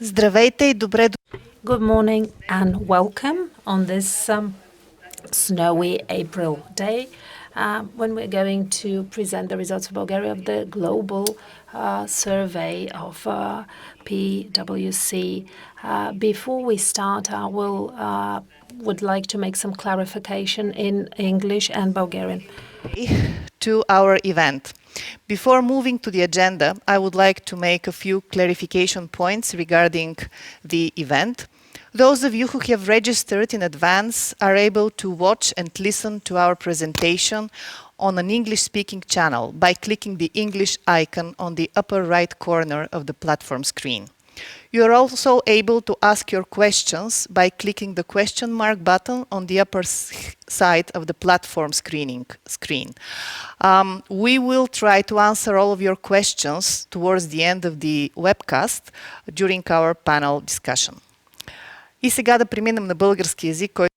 Здравейте и добре Good morning and welcome on this snowy April day when we're going to present the results of Bulgaria of the global survey of PwC. Before we start, I would like to make some clarification in English and Bulgarian. to our event. Before moving to the agenda, I would like to make a few clarification points regarding the event. Those of you who have registered in advance are able to watch and listen to our presentation on an English-speaking channel by clicking the English icon on the upper right corner of the platform screen. You are also able to ask your questions by clicking the question mark button on the upper side of the platform screen. We will try to answer all of your questions towards the end of the webcast during our panel discussion. И сега да преминем на български език, който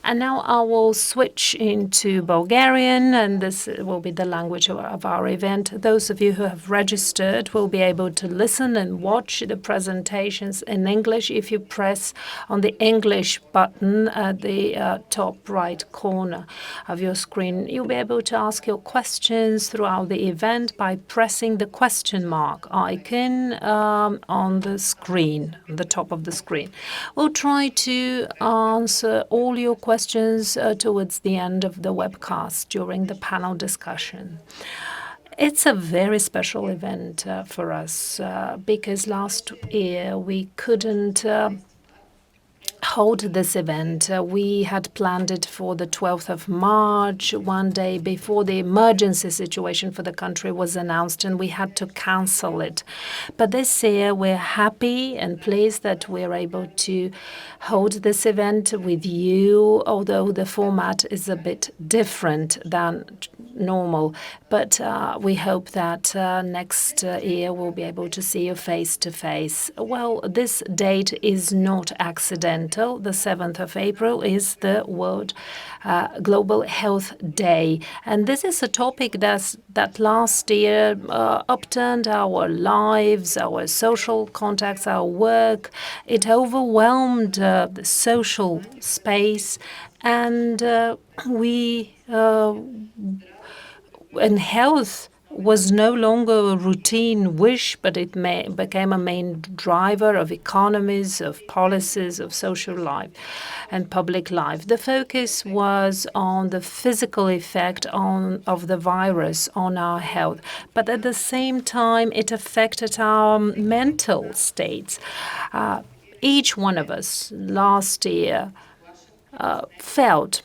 And now I will switch into Bulgarian, and this will be the language of our event. Those of you who have registered will be able to listen and watch the presentations in English. If you press on the English button at the top right corner of your screen, you'll be able to ask your questions throughout the event by pressing the question mark icon on the screen, on the top of the screen. We'll try to answer all your questions towards the end of the webcast during the panel discussion. It's a very special event for us because last year we couldn't hold this event. We had planned it for the 12th of March, one day before the emergency situation for the country was announced, and we had to cancel it. But this year we're happy and pleased that we're able to hold this event with you, although the format is a bit different than normal. But we hope that next year we'll be able to see you face to face. Well, this date is not accidental. The 7th of April is the World Global Health Day. And this is a topic that last year upturned our lives, our social contacts, our work. It overwhelmed the social space, and and health was no longer a routine wish, but it became a main driver of economies, of policies, of social life and public life. The focus was on the physical effect of the virus on our health, but at the same time, it affected our mental states. Each one of us last year felt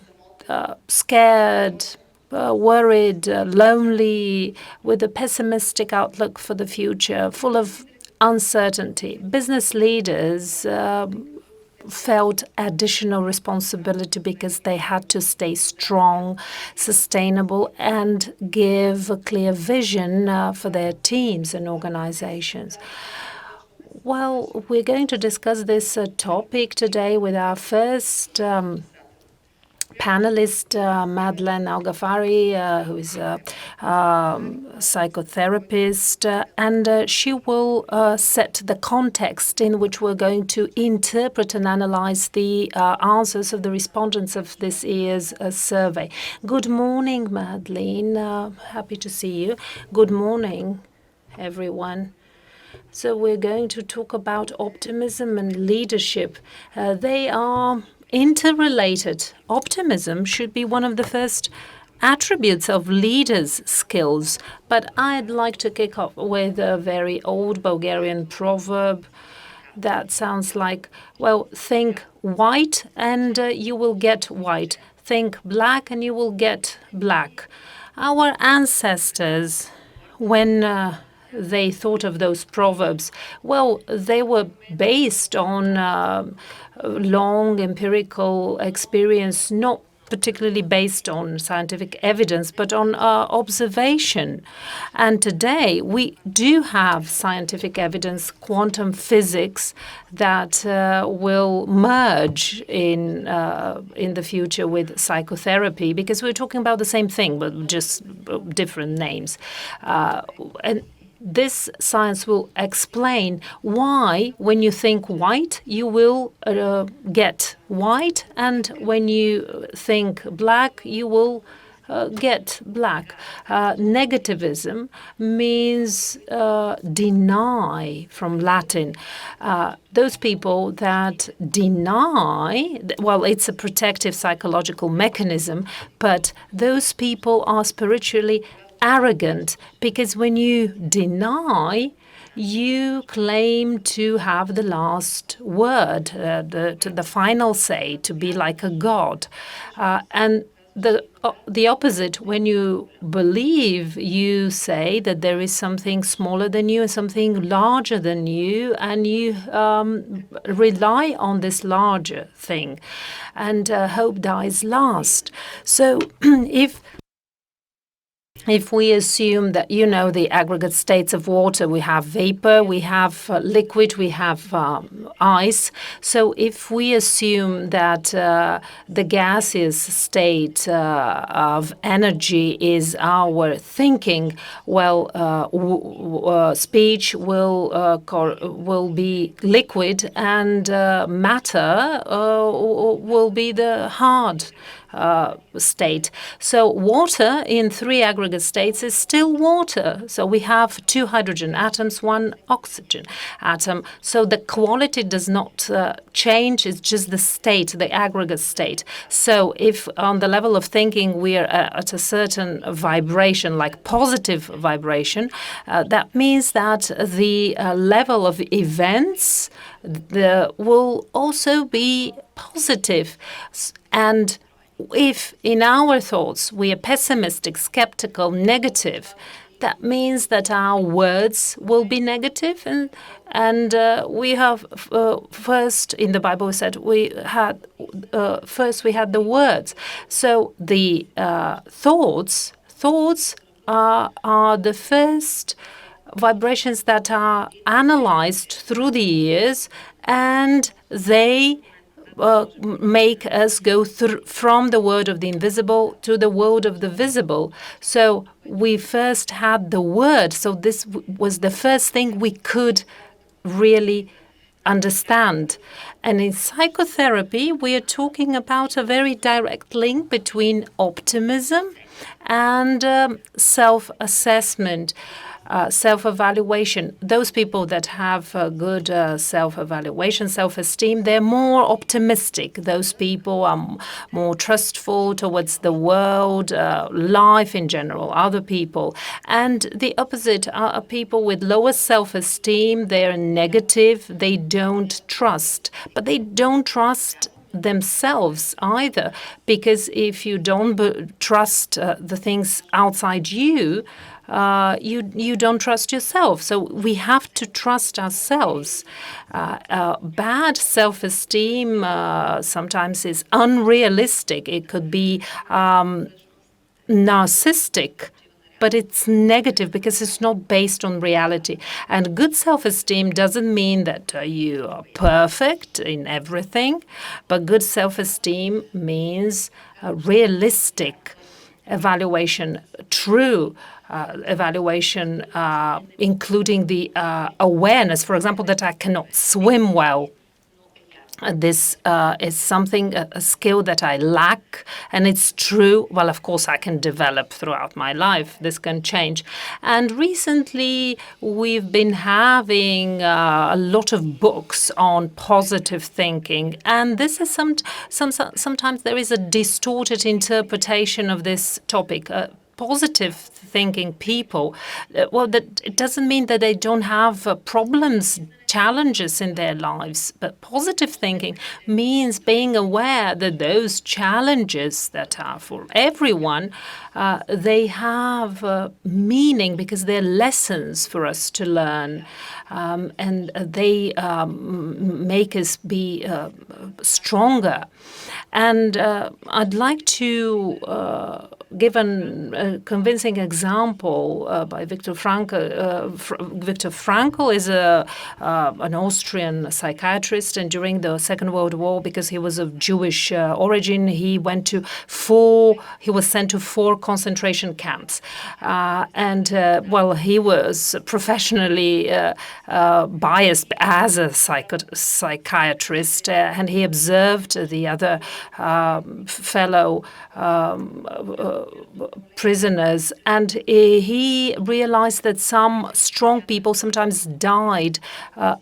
scared, worried, lonely, with a pessimistic outlook for the future, full of uncertainty. Business leaders felt additional responsibility because they had to stay strong, sustainable, and give a clear vision for their teams and organizations. Well, we're going to discuss this topic today with our first panelist, Madlen Algafari, who is a psychotherapist, and she will set the context in which we're going to interpret and analyze the answers of the respondents of this year's survey. Good morning, Madlen. Happy to see you. Good morning, everyone. So we're going to talk about optimism and leadership. They are interrelated. Optimism should be one of the first attributes of leaders' skills. But I'd like to kick off with a very old Bulgarian proverb that sounds like, well, think white and you will get white. Think black and you will get black. Our ancestors, when they thought of those proverbs, well, they were based on long empirical experience, not particularly based on scientific evidence, but on observation. And today we do have scientific evidence, quantum physics, that will merge in the future with psychotherapy, because we're talking about the same thing, but just different names. And this science will explain why, when you think white, you will get white, and when you think black, you will get black. Negativism means deny from Latin. Those people that deny, well, it's a protective psychological mechanism, but those people are spiritually arrogant, because when you deny, you claim to have the last word, the final say, to be like a god. And the opposite, when you believe, you say that there is something smaller than you and something larger than you, and you rely on this larger thing. And hope dies last. So if we assume that, the aggregate states of water, we have vapor, we have liquid, we have ice. So if we assume that the gaseous state of energy is our thinking, well, speech will be liquid, and matter will be the hard state. So water in 3 aggregate states is still water. So we have 2 hydrogen atoms, 1 oxygen atom. So the quality does not change. It's just the state, the aggregate state. So if on the level of thinking we are at a certain vibration, like positive vibration, that means that the level of events will also be positive. And if in our thoughts we are pessimistic, skeptical, negative, that means that our words will be negative. And we have first in the Bible said we had the words. So the thoughts are the first vibrations that are analyzed through the years, and they make us go from the world of the invisible to the world of the visible. So we first had the word. So this was the first thing we could really understand. And in psychotherapy, we are talking about a very direct link between optimism and self-assessment. Self-evaluation. Those people that have good self-evaluation, self-esteem, they're more optimistic. Those people are more trustful towards the world, life in general, other people. And the opposite are people with lower self-esteem. They're negative. They don't trust. But they don't trust themselves either, because if you don't trust the things outside you, you don't trust yourself. So we have to trust ourselves. Bad self-esteem sometimes is unrealistic. It could be narcissistic, but it's negative because it's not based on reality. And good self-esteem doesn't mean that you are perfect in everything, but good self-esteem means realistic evaluation, true evaluation, including the awareness, for example, that I cannot swim well. This is something, a skill that I lack, and it's true. Well, of course, I can develop throughout my life. This can change. And recently, we've been having a lot of books on positive thinking, and this is sometimes there is a distorted interpretation of this topic. Positive thinking people, well, that it doesn't mean that they don't have problems, challenges in their lives. But positive thinking means being aware that those challenges that are for everyone, they have meaning because they're lessons for us to learn, and they make us be stronger. And I'd like to given a convincing example by Viktor Frankl. Viktor Frankl is an Austrian psychiatrist, and during the Second World War, because he was of Jewish origin, he was sent to 4 concentration camps. He was professionally biased as a psychiatrist, and he observed the other fellow prisoners, and he realized that some strong people sometimes died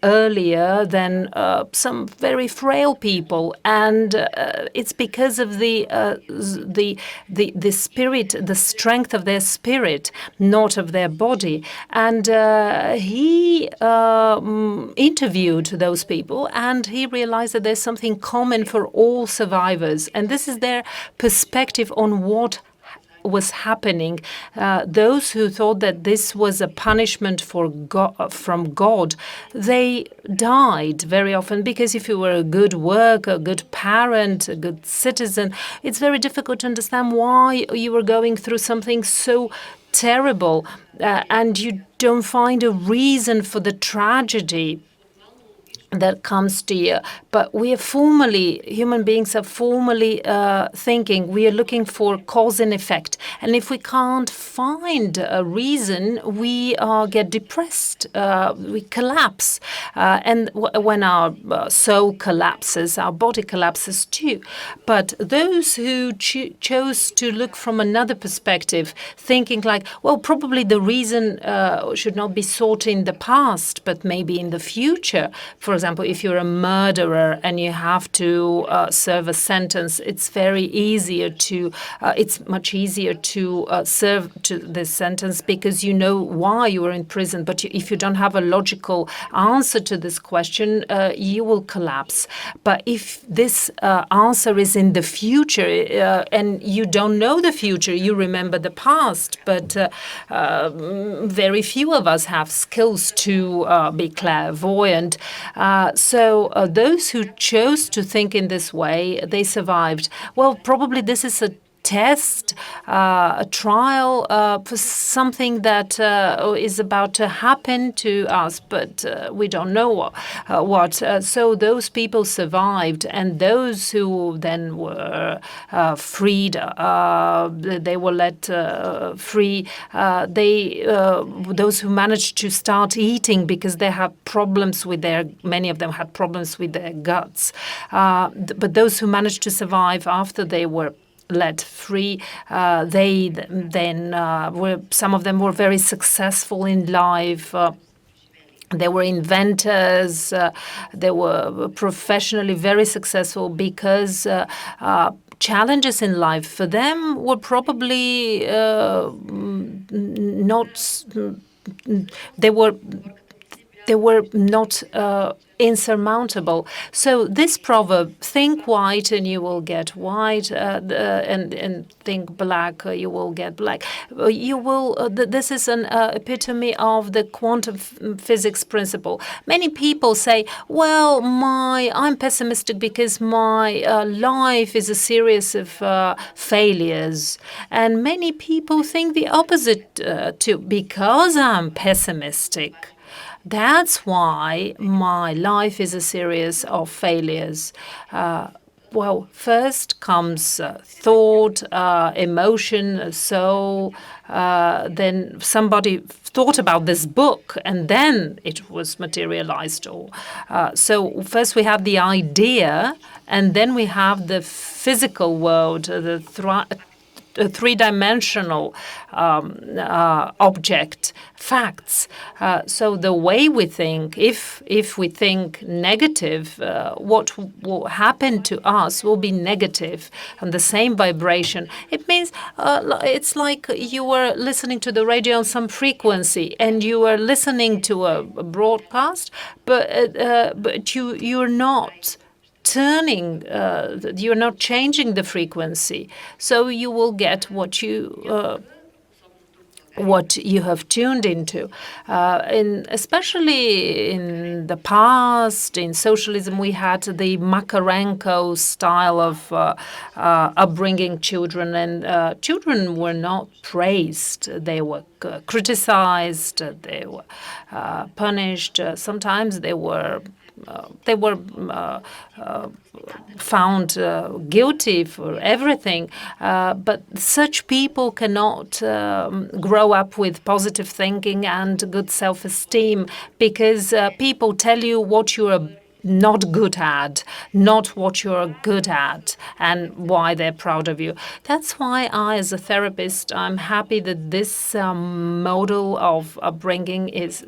earlier than some very frail people, and it's because of the spirit, the strength of their spirit, not of their body. And he interviewed those people, and he realized that there's something common for all survivors, and this is their perspective on what was happening. Those who thought that this was a punishment from God, they died very often, because if you were a good worker, a good parent, a good citizen, it's very difficult to understand why you were going through something so terrible, and you don't find a reason for the tragedy that comes to you. But human beings are formally thinking. We are looking for cause and effect. And if we can't find a reason, we get depressed. We collapse. And when our soul collapses, our body collapses too. But those who chose to look from another perspective, thinking like, well, probably the reason should not be sought in the past, but maybe in the future. For example, if you're a murderer and you have to serve a sentence, it's much easier to serve to this sentence because you know why you are in prison. But if you don't have a logical answer to this question, you will collapse. But if this answer is in the future, and you don't know the future, you remember the past, but very few of us have skills to be clairvoyant. So those who chose to think in this way, they survived. Well, probably this is a test, a trial for something that is about to happen to us, but we don't know what. So those people survived, and those who then were freed, they were let free. Those who managed to start eating because they had problems with many of them had problems with their guts. But those who managed to survive after they were let free, they then some of them were very successful in life. They were inventors. They were professionally very successful because challenges in life for them were probably not. They were not insurmountable. So this proverb, think white and you will get white, and think black, you will get black. This is an epitome of the quantum physics principle. Many people say, well, I'm pessimistic because my life is a series of failures. And many people think the opposite too. Because I'm pessimistic, that's why my life is a series of failures. Well, first comes thought, emotion, soul. Then somebody thought about this book, and then it was materialized. So first we have the idea, and then we have the physical world, the three-dimensional object, facts. So the way we think, if we think negative, what will happen to us will be negative and the same vibration. It means it's like you were listening to the radio on some frequency and you are listening to a broadcast, but you're not turning, you're not changing the frequency, so you will get what you what you have tuned into. Especially in the past, in socialism, we had the Makarenko style of upbringing children, and children were not praised. They were criticized, they were punished. Sometimes they were found guilty for everything. But such people cannot grow up with positive thinking and good self-esteem, because people tell you what you are not good at, not what you're good at, and why they're proud of you. That's why I, as a therapist, I'm happy that this model of upbringing is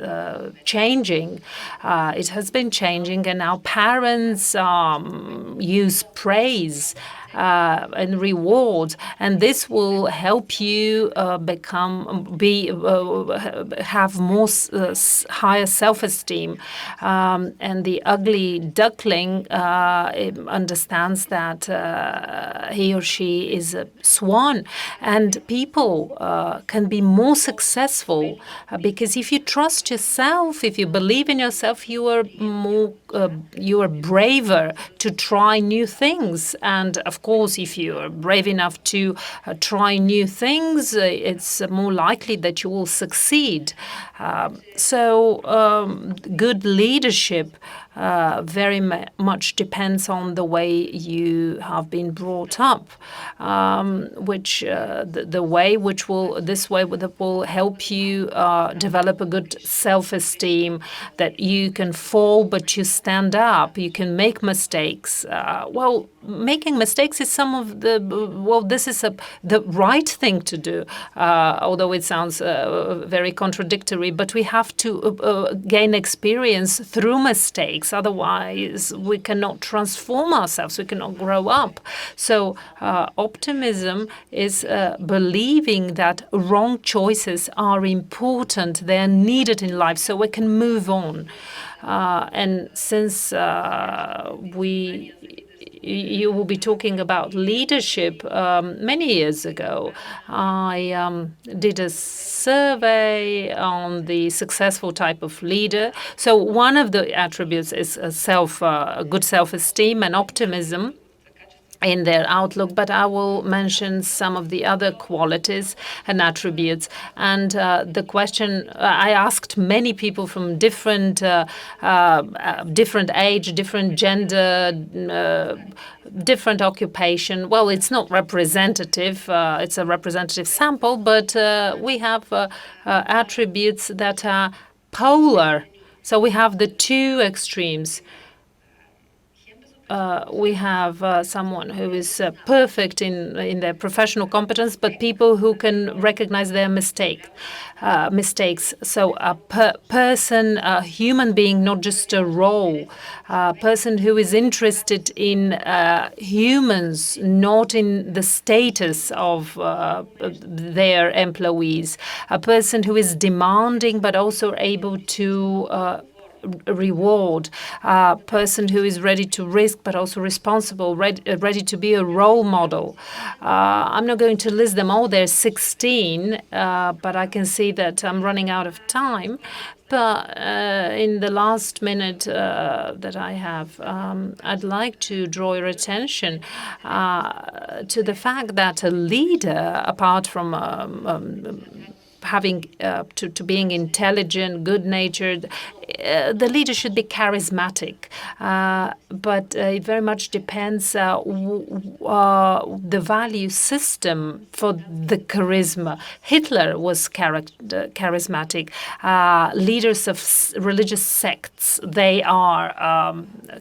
changing. It has been changing, and now parents use praise and reward, and this will help you have more higher self-esteem. And the ugly duckling understands that he or she is a swan, and people can be more successful because if you trust yourself, if you believe in yourself, you are braver to try new things. And of course, if you are brave enough to try new things, it's more likely that you will succeed. Good leadership very much depends on the way you have been brought up, this way that will help you develop a good self-esteem, that you can fall but you stand up, you can make mistakes. Making mistakes is this is the right thing to do, although it sounds very contradictory, but we have to gain experience through mistakes. Otherwise, we cannot transform ourselves, we cannot grow up. So optimism is believing that wrong choices are important, they're needed in life, so we can move on. And since you will be talking about leadership. Many years ago, I did a survey on the successful type of leader. So one of the attributes is good self-esteem and optimism in their outlook, but I will mention some of the other qualities and attributes. And the question, I asked many people from different age, different gender, different occupation. Well, it's not representative, it's a representative sample, but we have attributes that are polar. So we have the two extremes. We have someone who is perfect in their professional competence, but people who can recognize their mistakes. So a person, a human being, not just a role. A person who is interested in humans, not in the status of their employees. A person who is demanding, but also able to reward, a person who is ready to risk but also responsible, ready to be a role model. I'm not going to list them all, there's 16, but I can see that I'm running out of time. But in the last minute that I have, I'd like to draw your attention to the fact that a leader, apart from having to being intelligent, good-natured, the leader should be charismatic, but it very much depends the value system for the charisma. Hitler was charismatic. Leaders of religious sects, they are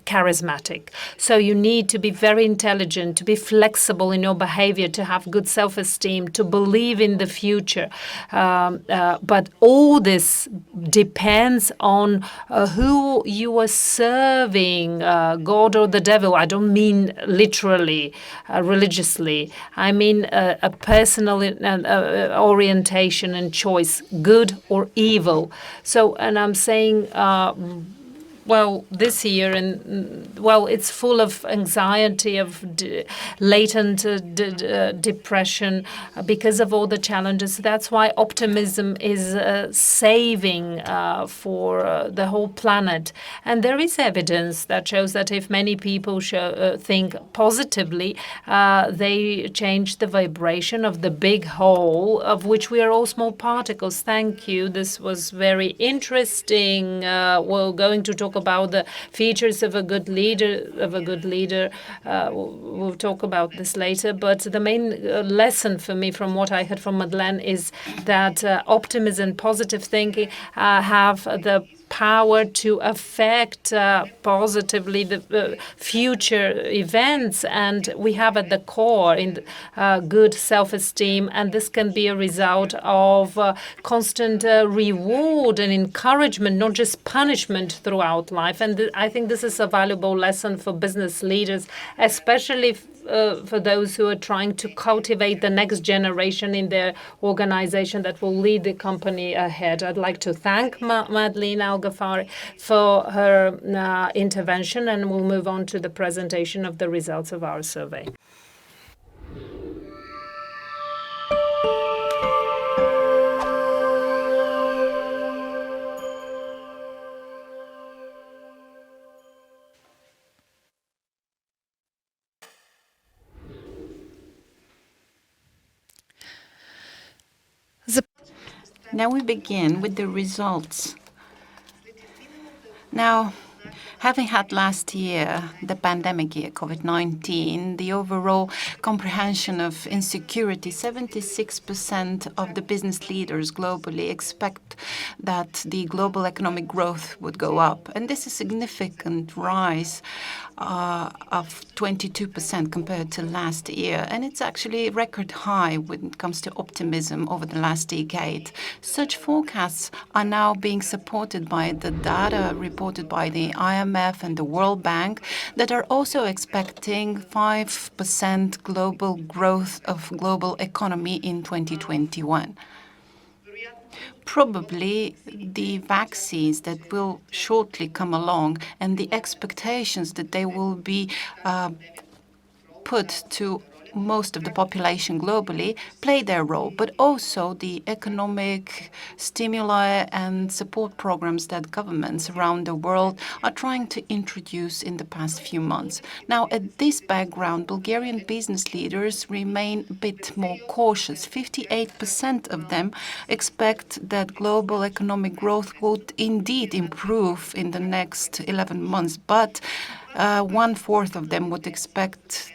charismatic. So you need to be very intelligent, to be flexible in your behavior, to have good self-esteem, to believe in the future. But all this depends on who you are serving, God or the devil. I don't mean literally, religiously. I mean a personal orientation and choice, good or evil. So, and I'm saying well, this year, and well, it's full of anxiety, of latent depression because of all the challenges. That's why optimism is saving for the whole planet. And there is evidence that shows that if many people think positively, they change the vibration of the big whole, of which we are all small particles. Thank you. This was very interesting. We're going to talk about the features of a good leader. We'll talk about this later. But the main lesson for me from what I heard from Madlen is that optimism, positive thinking have the power to affect positively the future events, and we have at the core in good self-esteem, and this can be a result of constant reward and encouragement, not just punishment throughout life. And I think this is a valuable lesson for business leaders, especially for those who are trying to cultivate the next generation in their organization that will lead the company ahead. I'd like to thank Madlen Algafari for her intervention, and we'll move on to the presentation of the results of our survey. Now we begin with the results. Now, having had last year, the pandemic year, COVID-19, the overall comprehension of insecurity, 76% of the business leaders globally expect that the global economic growth would go up. And this is a significant rise of 22% compared to last year. And it's actually a record high when it comes to optimism over the last decade. Such forecasts are now being supported by the data reported by the IMF and the World Bank that are also expecting 5% global growth of global economy in 2021. Probably the vaccines that will shortly come along and the expectations that they will be put to most of the population globally play their role, but also the economic stimuli and support programs that governments around the world are trying to introduce in the past few months. Now, at this background, Bulgarian business leaders remain a bit more cautious. 58% of them expect that global economic growth would indeed improve in the next 11 months, but 1/4 of them would expect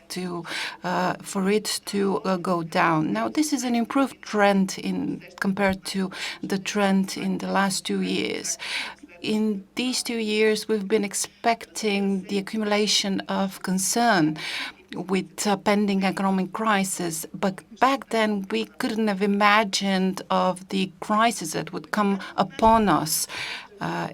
for it to go down. Now, this is an improved trend compared to the trend in the last 2 years. In these 2 years, we've been expecting the accumulation of concern with pending economic crisis, but back then we couldn't have imagined of the crisis that would come upon us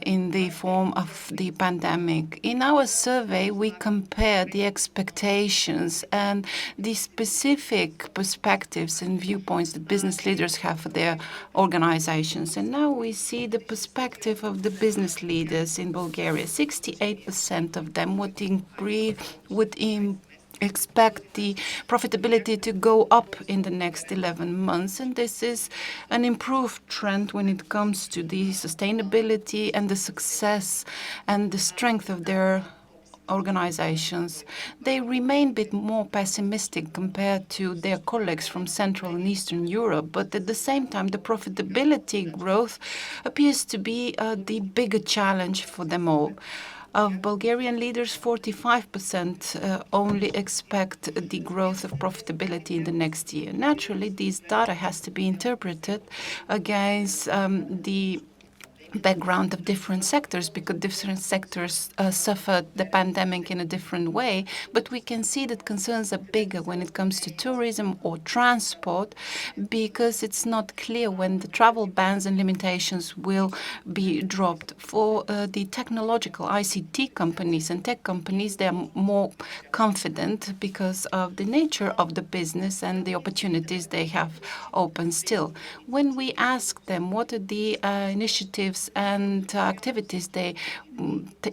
in the form of the pandemic. In our survey, we compared the expectations and the specific perspectives and viewpoints that business leaders have for their organizations. And now we see the perspective of the business leaders in Bulgaria. 68% of them would expect the profitability to go up in the next 11 months. And this is an improved trend when it comes to the sustainability and the success and the strength of their organizations. They remain a bit more pessimistic compared to their colleagues from Central and Eastern Europe, but at the same time, the profitability growth appears to be the bigger challenge for them all. Of Bulgarian leaders, 45% only expect the growth of profitability in the next year. Naturally, these data has to be interpreted against the background of different sectors, because different sectors suffered the pandemic in a different way. But we can see that concerns are bigger when it comes to tourism or transport, because it's not clear when the travel bans and limitations will be dropped. For the technological ICT companies and tech companies, they are more confident because of the nature of the business and the opportunities they have open still. When we ask them what are the initiatives measures and activities they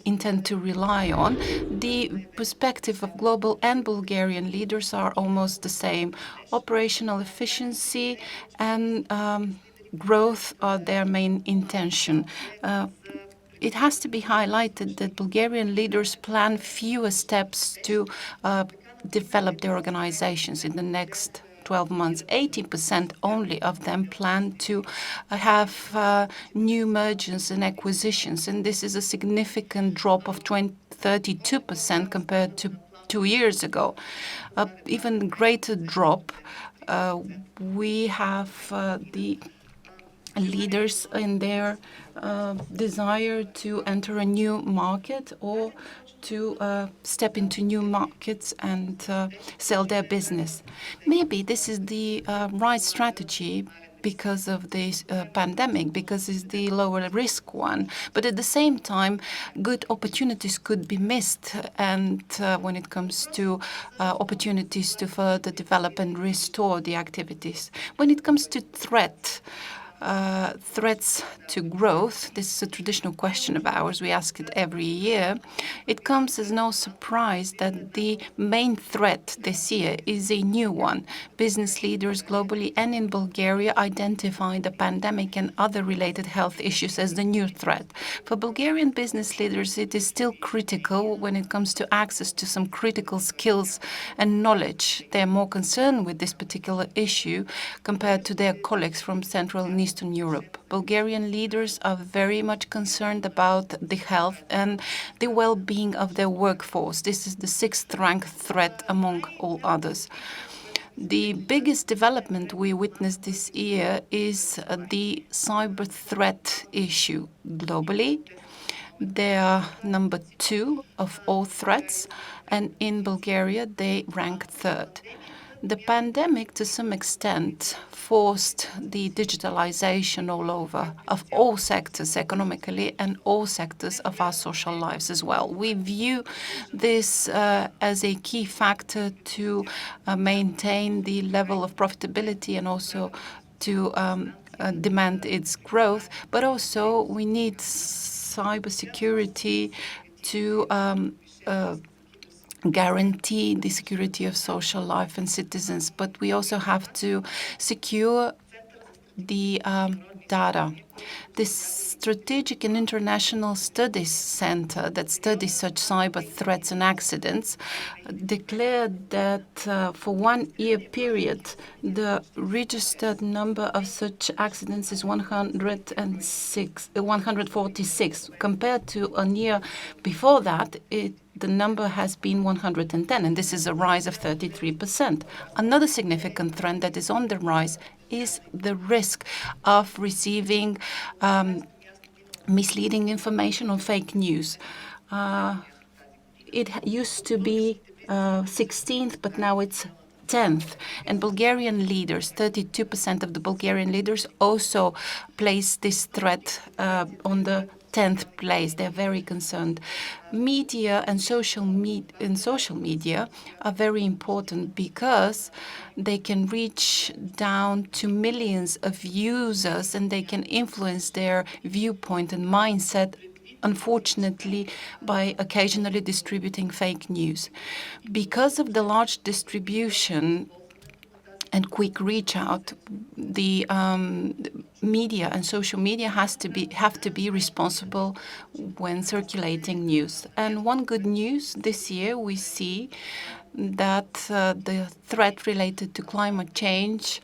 intend to rely on, the perspective of global and Bulgarian leaders are almost the same. Operational efficiency and growth are their main intention. It has to be highlighted that Bulgarian leaders plan fewer steps to develop their organizations in the next 12 months. 80% only of them plan to have new mergers and acquisitions, and this is a significant drop of 32% compared to 2 years ago. Even greater drop, we have the leaders in their desire to enter a new market or to step into new markets and sell their business. Maybe this is the right strategy because of this pandemic, because it's the lower risk one. But at the same time, good opportunities could be missed. And when it comes to opportunities to further develop and restore the activities. When it comes to threats to growth, this is a traditional question of ours, we ask it every year. It comes as no surprise that the main threat this year is a new one. Business leaders globally and in Bulgaria identify the pandemic and other related health issues as the new threat. For Bulgarian business leaders, it is still critical when it comes to access to some critical skills and knowledge. They're more concerned with this particular issue compared to their colleagues from Central and Eastern Europe. Bulgarian leaders are very much concerned about the health and the well-being of their workforce. This is the sixth-ranked threat among all others. The biggest development we witnessed this year is the cyber threat issue globally. They are number 2 of all threats, and in Bulgaria they rank 3rd. The pandemic, to some extent, forced the digitalization all over of all sectors economically and all sectors of our social lives as well. We view this as a key factor to maintain the level of profitability and also to demand its growth, but also we need cybersecurity to guarantee the security of social life and citizens, but we also have to secure the data. This Strategic and International Studies Center that studies such cyber threats and accidents declared that for 1 year period, the registered number of such accidents is 146. Compared to a year before that, the number has been 110, and this is a rise of 33%. Another significant trend that is on the rise is the risk of receiving misleading information or fake news. It used to be 16th, but now it's 10th. And Bulgarian leaders, 32% of the Bulgarian leaders also place this threat on the 10th place. They're very concerned. Media and social media are very important because they can reach down to millions of users and they can influence their viewpoint and mindset, unfortunately, by occasionally distributing fake news. Because of the large distribution and quick reach out, the media and social media have to be responsible when circulating news. And one good news this year, we see that the threat related to climate change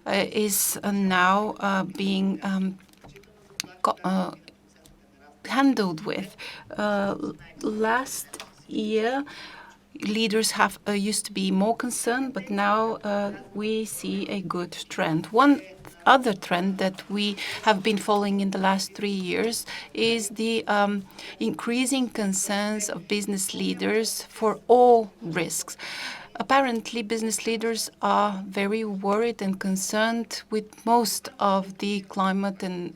is now being handled with. Last year, leaders used to be more concerned, but now we see a good trend. One other trend that we have been following in the last 3 years is the increasing concerns of business leaders for all risks. Apparently, business leaders are very worried and concerned with most of the climate and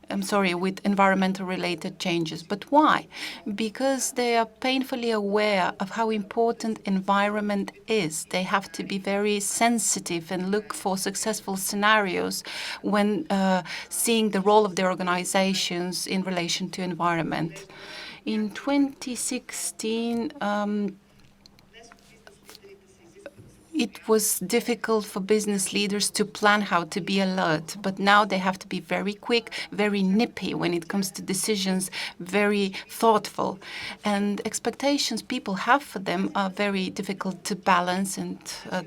with environmental related changes. But why? Because they are painfully aware of how important environment is. They have to be very sensitive and look for successful scenarios when seeing the role of their organizations in relation to environment. In 2016, it was difficult for business leaders to plan how to be alert, but now they have to be very quick, very nippy when it comes to decisions, very thoughtful. And expectations people have for them are very difficult to balance and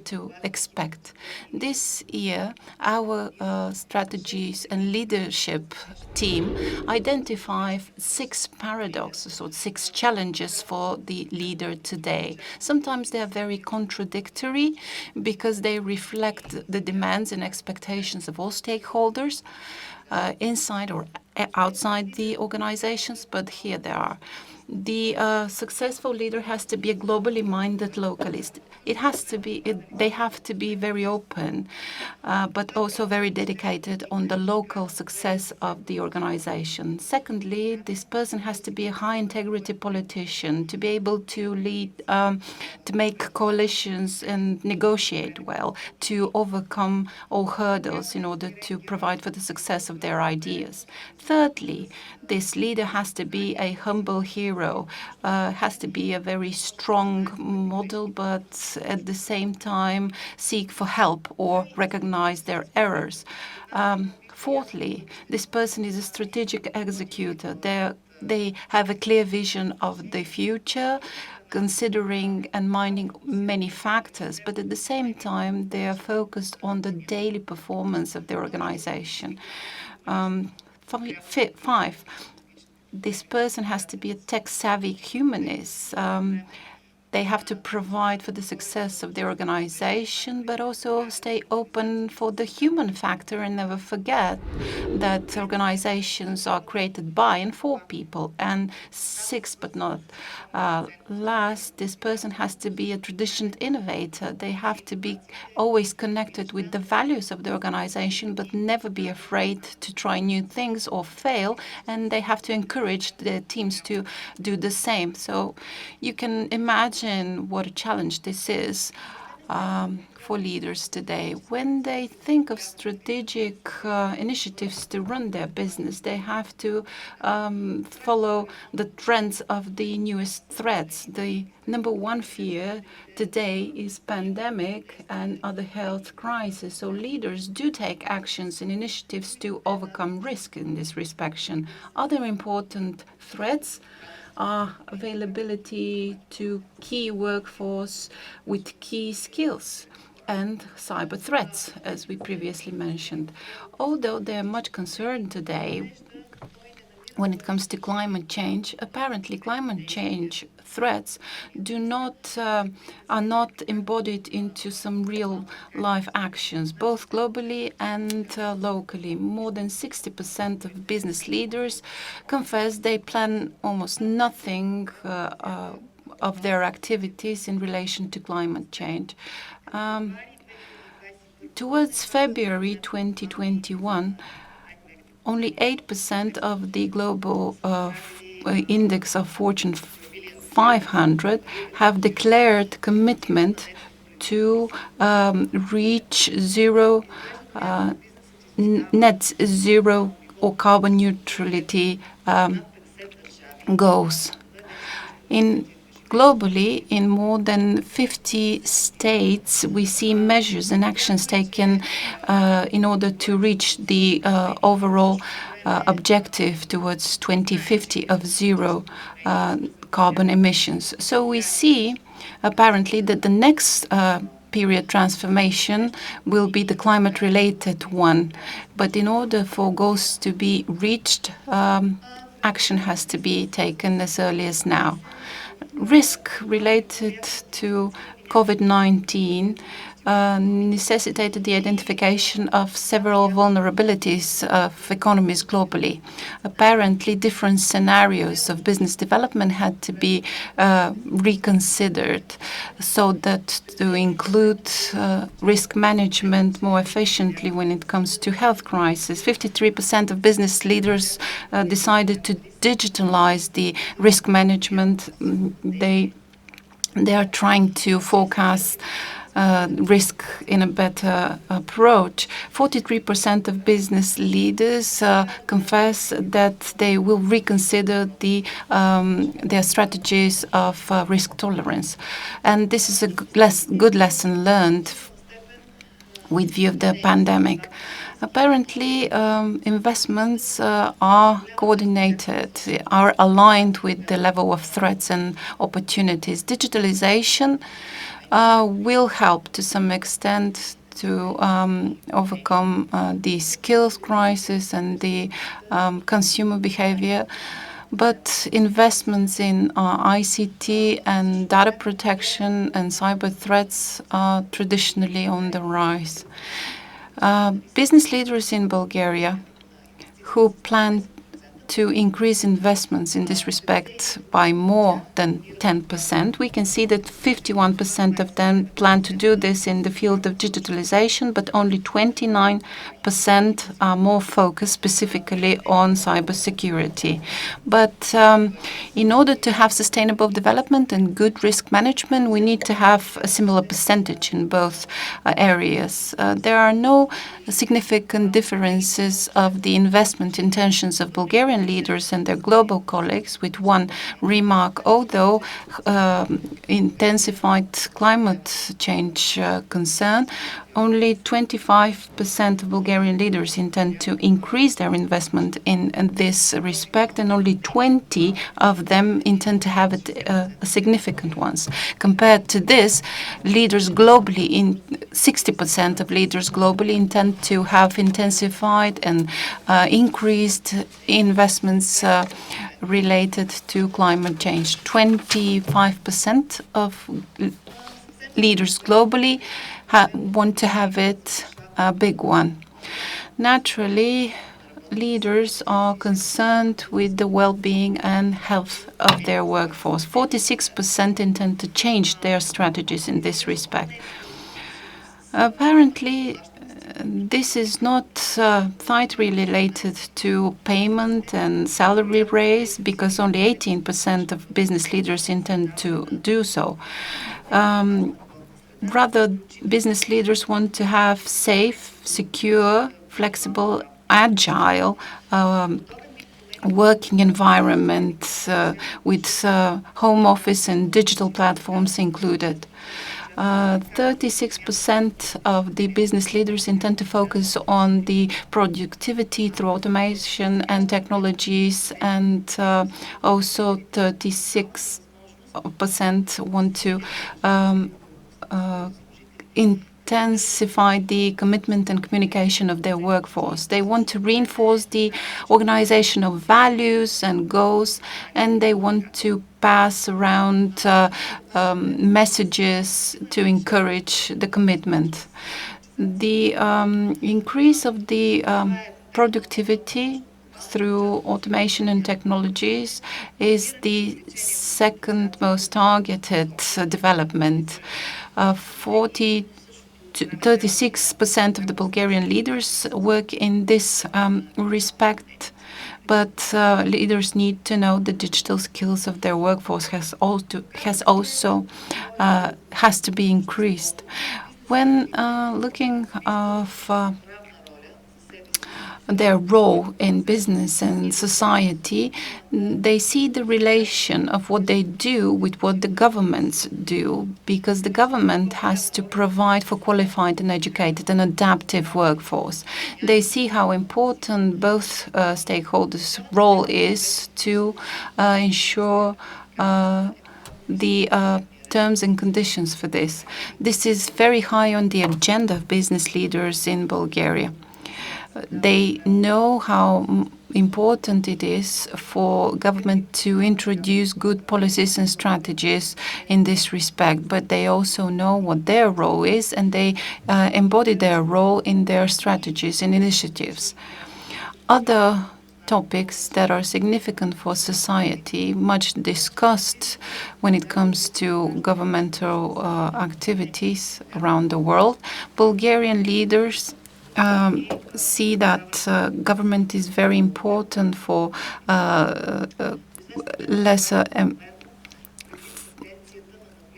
to expect. This year, our strategies and leadership team identify 6 paradoxes or 6 challenges for the leader today. Sometimes they are very contradictory, because they reflect the demands and expectations of all stakeholders, inside or outside the organizations, but here they are. The successful leader has to be a globally minded localist. They have to be very open, but also very dedicated on the local success of the organization. Secondly, this person has to be a high integrity politician, to be able to lead, to make coalitions and negotiate well, to overcome all hurdles in order to provide for the success of their ideas. Thirdly, this leader has to be a humble hero, has to be a very strong model, but at the same time seek for help or recognize their errors. Fourthly, this person is a strategic executor. They have a clear vision of the future, considering and minding many factors, but at the same time, they are focused on the daily performance of their organization. 5, this person has to be a tech-savvy humanist. They have to provide for the success of their organization, but also stay open for the human factor and never forget that organizations are created by and for people. And 6, but not last, this person has to be a tradition innovator. They have to be always connected with the values of the organization, but never be afraid to try new things or fail. And they have to encourage the teams to do the same. So you can imagine what a challenge this is for leaders today. When they think of strategic initiatives to run their business, they have to follow the trends of the newest threats. The number one fear today is pandemic and other health crises. So leaders do take actions and initiatives to overcome risk in this respect. Other important threats are availability to key workforce with key skills and cyber threats, as we previously mentioned. Although they are much concerned today when it comes to climate change, apparently climate change threats are not embodied into some real life actions, both globally and locally. More than 60% of business leaders confess they plan almost nothing of their activities in relation to climate change. Towards February 2021, only 8% of the global index of Fortune 500 have declared commitment to reach net zero or carbon neutrality goals. Globally, in more than 50 states, we see measures and actions taken in order to reach the overall objective towards 2050 of zero carbon emissions. So we see, apparently, that the next period transformation will be the climate-related one. But in order for goals to be reached, action has to be taken as early as now. Risk related to COVID-19 necessitated the identification of several vulnerabilities of economies globally. Apparently, different scenarios of business development had to be reconsidered so that to include risk management more efficiently when it comes to health crisis. 53% of business leaders decided to digitalize the risk management. They are trying to forecast risk in a better approach. 43% of business leaders confess that they will reconsider their strategies of risk tolerance. And this is a good lesson learned with view of the pandemic. Apparently, investments are coordinated, are aligned with the level of threats and opportunities. Digitalization will help to some extent to overcome the skills crisis and the consumer behavior. But investments in ICT and data protection and cyber threats are traditionally on the rise. Business leaders in Bulgaria who plan to increase investments in this respect by more than 10%. We can see that 51% of them plan to do this in the field of digitalization, but only 29% are more focused specifically on cybersecurity. But in order to have sustainable development and good risk management, we need to have a similar percentage in both areas. There are no significant differences of the investment intentions of Bulgarian leaders and their global colleagues, with one remark: although intensified climate change concern, only 25% of Bulgarian leaders intend to increase their investment in this respect, and only 20 of them intend to have it significant ones. Compared to this, leaders globally, 60% of leaders globally intend to have intensified and increased investments related to climate change. 25% of leaders globally want to have it a big one. Naturally, leaders are concerned with the well-being and health of their workforce. 46% intend to change their strategies in this respect. Apparently, this is not tightly related to payment and salary raise, because only 18% of business leaders intend to do so. Rather, business leaders want to have safe, secure, flexible, agile working environment with home office and digital platforms included. 36% of the business leaders intend to focus on the productivity through automation and technologies, and also 36% want to intensify the commitment and communication of their workforce. They want to reinforce the organization of values and goals, and they want to pass around messages to encourage the commitment. The increase of the productivity through automation and technologies is the second most targeted development. 36% of the Bulgarian leaders work in this respect, but leaders need to know the digital skills of their workforce has to be increased. When looking of their role in business and society, they see the relation of what they do with what the governments do, because the government has to provide for qualified and educated and adaptive workforce. They see how important both stakeholders' role is to ensure the terms and conditions for this. This is very high on the agenda of business leaders in Bulgaria. They know how important it is for government to introduce good policies and strategies in this respect, but they also know what their role is, and they embody their role in their strategies and initiatives. Other topics that are significant for society, much discussed when it comes to governmental activities around the world. Bulgarian leaders see that government is very important for lesser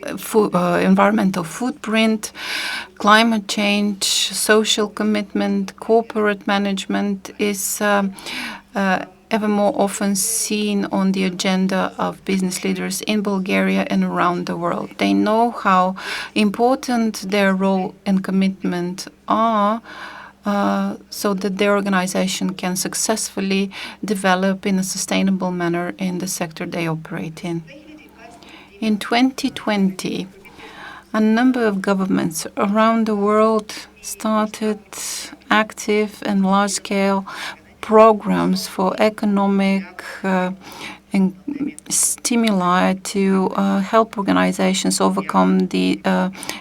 environmental footprint, climate change, social commitment, corporate management is ever more often seen on the agenda of business leaders in Bulgaria and around the world. They know how important their role and commitment are, so that their organization can successfully develop in a sustainable manner in the sector they operate in. In 2020, a number of governments around the world started active and large-scale programs for economic stimuli to help organizations overcome the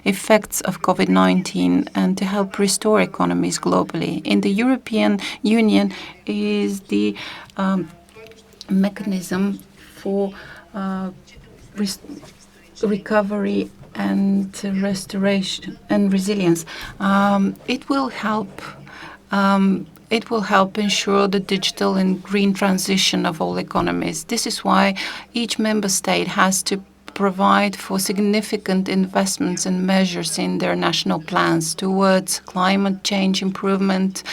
effects of COVID-19 and to help restore economies globally. In the European Union is the mechanism for recovery and restoration and resilience. It will help ensure the digital and green transition of all economies. This is why each member state has to provide for significant investments and measures in their national plans towards climate change improvement,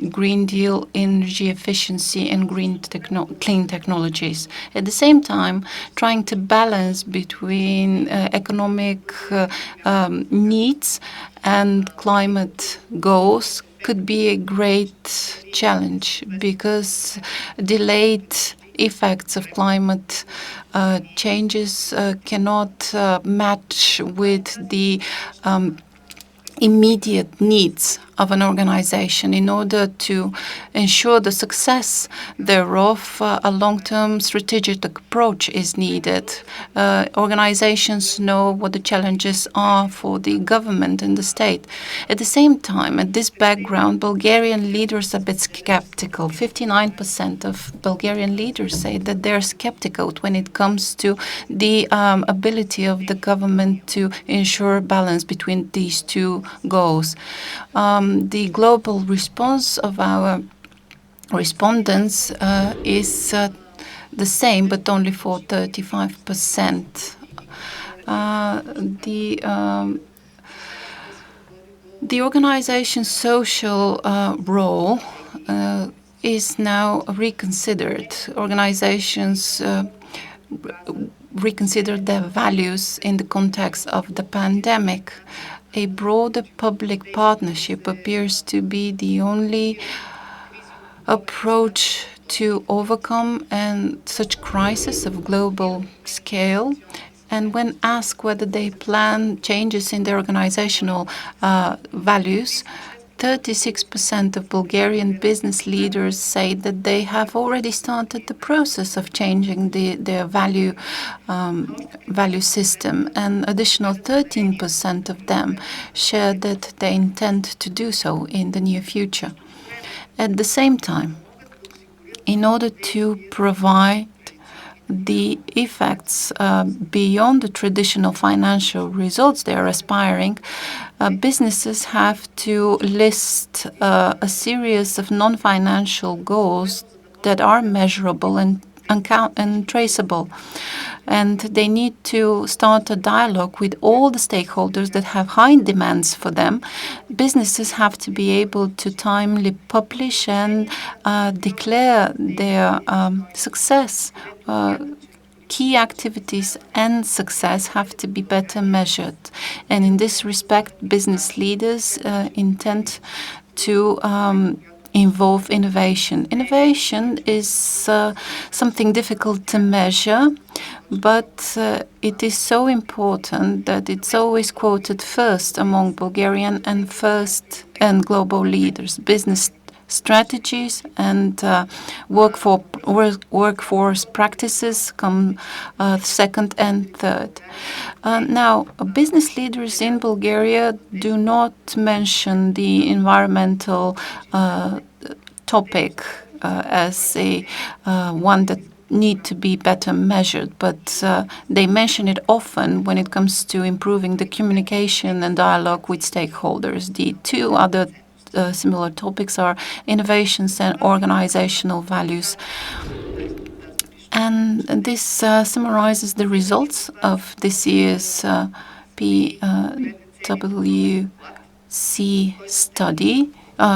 Green Deal, energy efficiency, and clean technologies. At the same time, trying to balance between economic needs and climate goals could be a great challenge, because delayed effects of climate changes cannot match with the immediate needs of an organization. In order to ensure the success thereof, a long-term strategic approach is needed. Organizations know what the challenges are for the government and the state. At the same time, at this background, Bulgarian leaders are a bit skeptical. 59% of Bulgarian leaders say that they're skeptical when it comes to the ability of the government to ensure balance between these two goals. The global response of our respondents is the same, but only for 35%. The organization's social role is now reconsidered. Organizations reconsider their values in the context of the pandemic. A broader public partnership appears to be the only approach to overcome such crisis of global scale. And when asked whether they plan changes in their organizational values, 36% of Bulgarian business leaders say that they have already started the process of changing their value system, and additional 13% of them share that they intend to do so in the near future. At the same time, in order to provide the effects beyond the traditional financial results they are aspiring, businesses have to list a series of non-financial goals that are measurable and traceable. And they need to start a dialogue with all the stakeholders that have high demands for them. Businesses have to be able to timely publish and declare their success. Key activities and success have to be better measured. And in this respect, business leaders intend to involve innovation. Innovation is something difficult to measure, but it is so important that it's always quoted first among Bulgarian and global leaders. Business strategies and workforce practices come second and third. Now, business leaders in Bulgaria do not mention the environmental topic as a one that need to be better measured, but they mention it often when it comes to improving the communication and dialogue with stakeholders. The two other similar topics are innovations and organizational values. And this summarizes the results of this year's PwC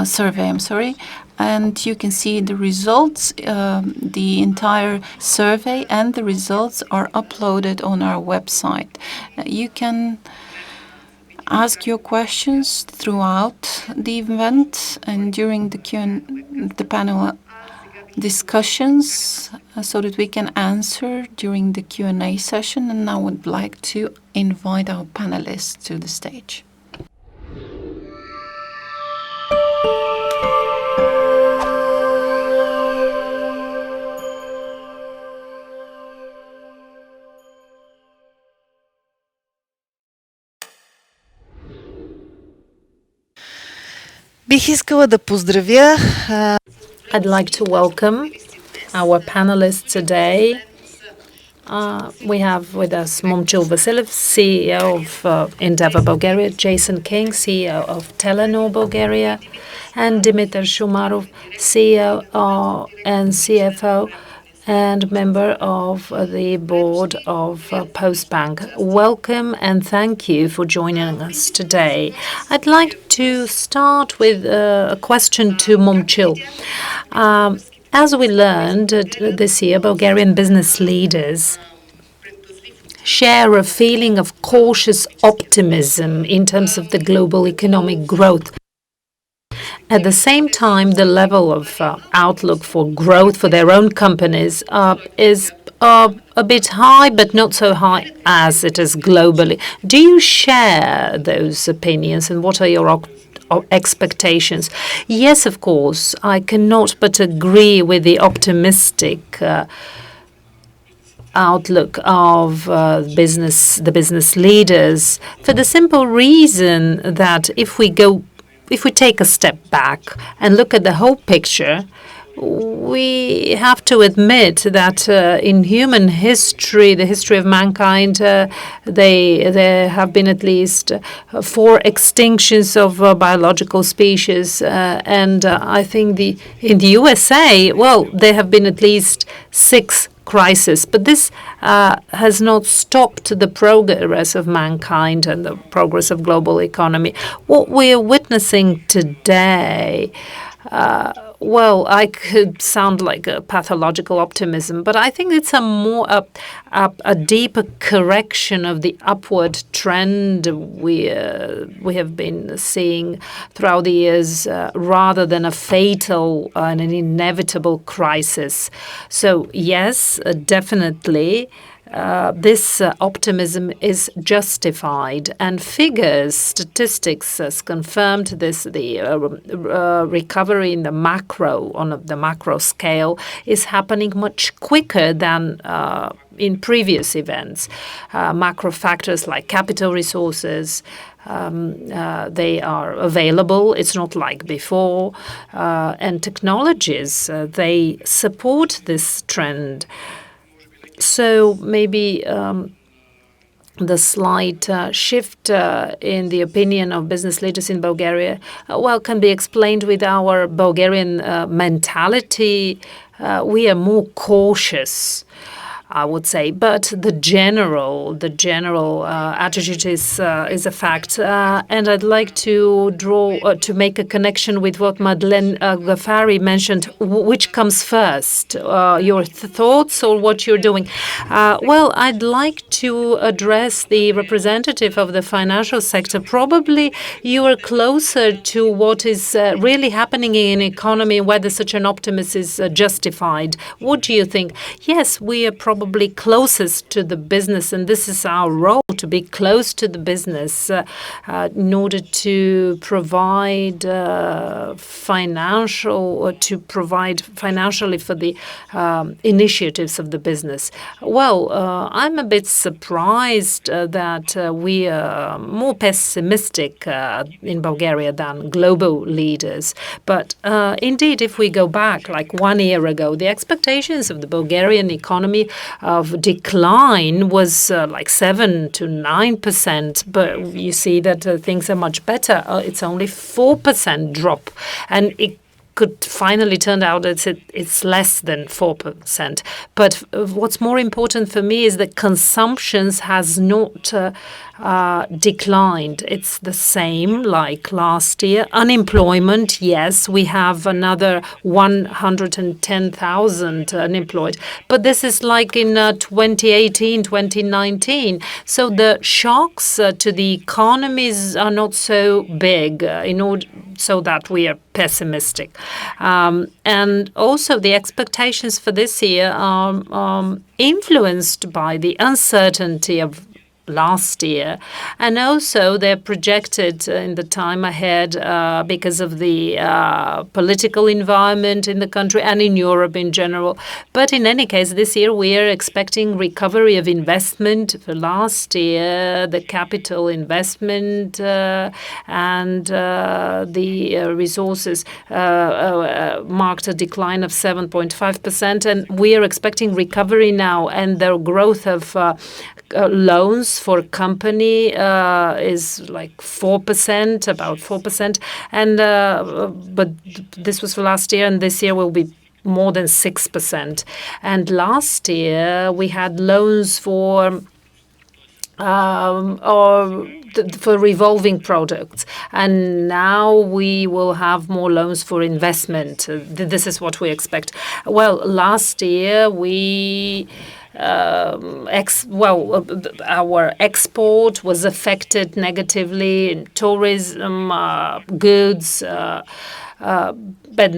survey. And you can see the results, the entire survey and the results are uploaded on our website. You can ask your questions throughout the event and during the panel discussions so that we can answer during the Q&A session. And I would like to invite our panelists to the stage. Бих искала да поздравя. I'd like to welcome our panelists today. We have with us Momchil Vasilev, CEO of Endeavor Bulgaria, Jason King, CEO of Telenor Bulgaria, and Dimitar Shoumarov, CEO and CFO and member of the board of Postbank. Welcome and thank you for joining us today. I'd like to start with a question to Momchil. As we learned this year, Bulgarian business leaders share a feeling of cautious optimism in terms of the global economic growth. At the same time, the level of outlook for growth for their own companies is a bit high, but not so high as it is globally. Do you share those opinions, and what are your expectations? Yes, of course. I cannot but agree with the optimistic outlook of the business leaders, for the simple reason that if we take a step back and look at the whole picture, we have to admit that in human history, the history of mankind, there have been at least 4 extinctions of biological species. And I think in the USA, well, there have been at least 6 crisis. But this has not stopped the progress of mankind and the progress of global economy. What we are witnessing today, well, I could sound like a pathological optimism, but I think it's a deeper correction of the upward trend we have been seeing throughout the years, rather than a fatal and an inevitable crisis. So yes, definitely. This optimism is justified, and statistics has confirmed this. The recovery in on the macro scale is happening much quicker than in previous events. Macro factors like capital resources, they are available. It's not like before. And technologies, they support this trend. So maybe the slight shift in the opinion of business leaders in Bulgaria, can be explained with our Bulgarian mentality. We are more cautious, I would say, but the general attitude is a fact. And I'd like to to make a connection with what Madlen Algafari mentioned. Which comes first, your thoughts or what you're doing? Well, I'd like to address the representative of the financial sector. Probably you are closer to what is really happening in the economy, whether such an optimism is justified. What do you think? Yes, we are probably probably closest to the business, and this is our role, to be close to the business in order to provide financially for the initiatives of the business. Well, I'm a bit surprised that we are more pessimistic in Bulgaria than global leaders. But indeed, if we go back like 1 year ago, the expectations of the Bulgarian economy of decline was like 7 to 9%. But you see that things are much better. It's only 4% drop. And it could finally turn out that it's less than 4%. But what's more important for me is that consumption has not declined. It's the same like last year. Unemployment, yes, we have another 110,000 unemployed. But this is like in 2018, 2019. So the shocks to the economies are not so big so that we are pessimistic. And also the expectations for this year are influenced by the uncertainty of last year, and also they're projected in the time ahead because of the political environment in the country and in Europe in general. But in any case, this year we are expecting recovery of investment. For last year, the capital investment and the resources marked a decline of 7.5%, and we are expecting recovery now, and the growth of loans for company is like 4%, about 4%, and but this was for last year, and this year will be more than 6%. And last year we had loans for revolving products, and now we will have more loans for investment. This is what we expect. Well, last year we our export was affected negatively in tourism, goods, but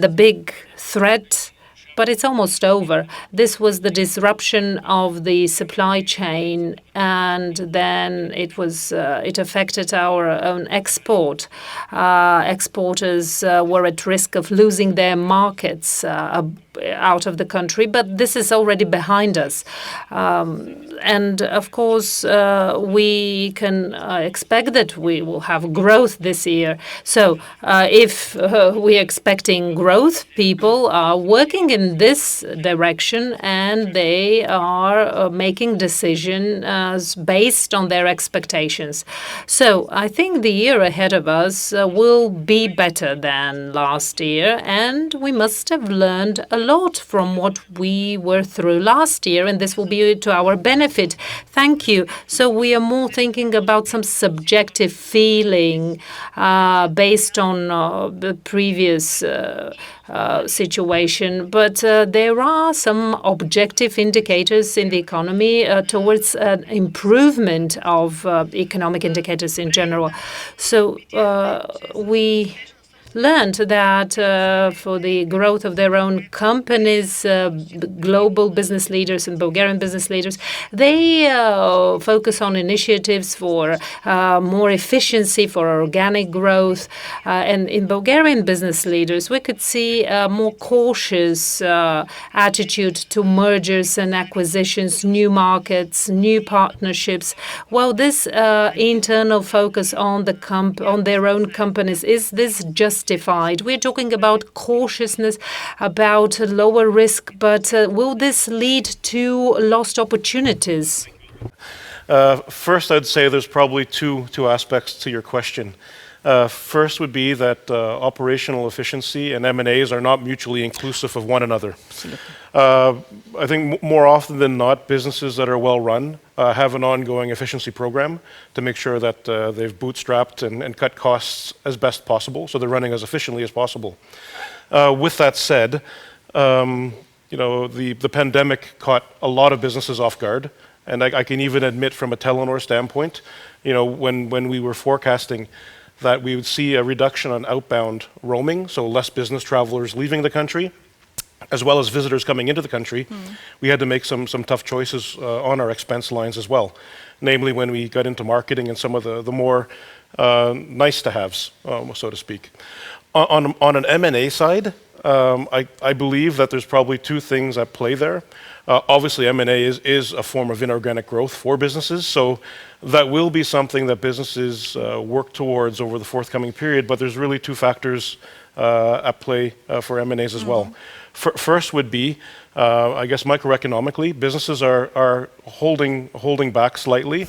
the big threat, but it's almost over. This was the disruption of the supply chain, and then it affected our own export. Exporters were at risk of losing their markets out of the country, but this is already behind us. And of course, we can expect that we will have growth this year. So if we're expecting growth, people are working in this direction, and they are making decisions based on their expectations. So I think the year ahead of us will be better than last year, and we must have learned a lot from what we were through last year, and this will be to our benefit. Thank you. So we are more thinking about some subjective feeling based on the previous situation, but there are some objective indicators in the economy towards an improvement of economic indicators in general. So we learned that for the growth of their own companies, global business leaders and Bulgarian business leaders, they focus on initiatives for more efficiency, for organic growth. And in Bulgarian business leaders, we could see a more cautious attitude to mergers and acquisitions, new markets, new partnerships. Well, this internal focus on their own companies, is this justified? We're talking about cautiousness, about lower risk, but will this lead to lost opportunities? First, I'd say there's probably two aspects to your question. First would be that operational efficiency and M&As are not mutually inclusive of one another. I think more often than not, businesses that are well run have an ongoing efficiency program to make sure that they've bootstrapped and cut costs as best possible, so they're running as efficiently as possible. With that said, the pandemic caught a lot of businesses off guard, and I can even admit from a Telenor standpoint, when we were forecasting that we would see a reduction on outbound roaming, so less business travelers leaving the country, as well as visitors coming into the country, we had to make some tough choices on our expense lines as well. Namely, when we got into marketing and some of the more nice-to-haves, so to speak. On an M&A side, I believe that there's probably two things at play there. Obviously, M&A is a form of inorganic growth for businesses, so that will be something that businesses work towards over the forthcoming period, but there's really two factors at play for M&As as well. First would be, I guess microeconomically, businesses are holding back slightly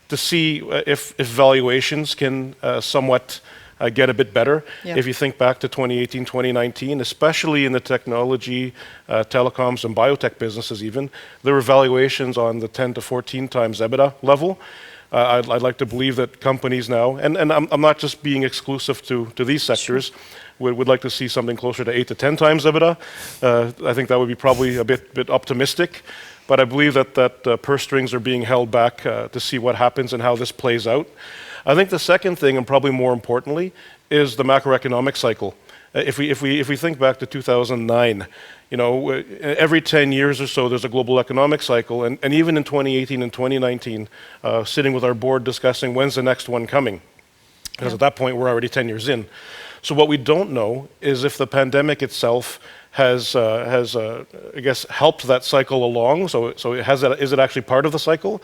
to see if valuations can somewhat get a bit better. Yeah. If you think back to 2018, 2019, especially in the technology, telecoms and biotech businesses even, there were valuations on the 10 to 14 times EBITDA level. I'd like to believe that companies now, and I'm not just being exclusive to these sectors, would like to see something closer to 8 to 10 times EBITDA. I think that would be probably a bit optimistic, but I believe that purse strings are being held back to see what happens and how this plays out. I think the second thing, and probably more importantly, is the macroeconomic cycle. If we think back to 2009, you know, every 10 years or so there's a global economic cycle, and even in 2018 and 2019, sitting with our board discussing when's the next one coming, because at that point we're already 10 years in. So what we don't know is if the pandemic itself has I guess helped that cycle along. So is it actually part of the cycle?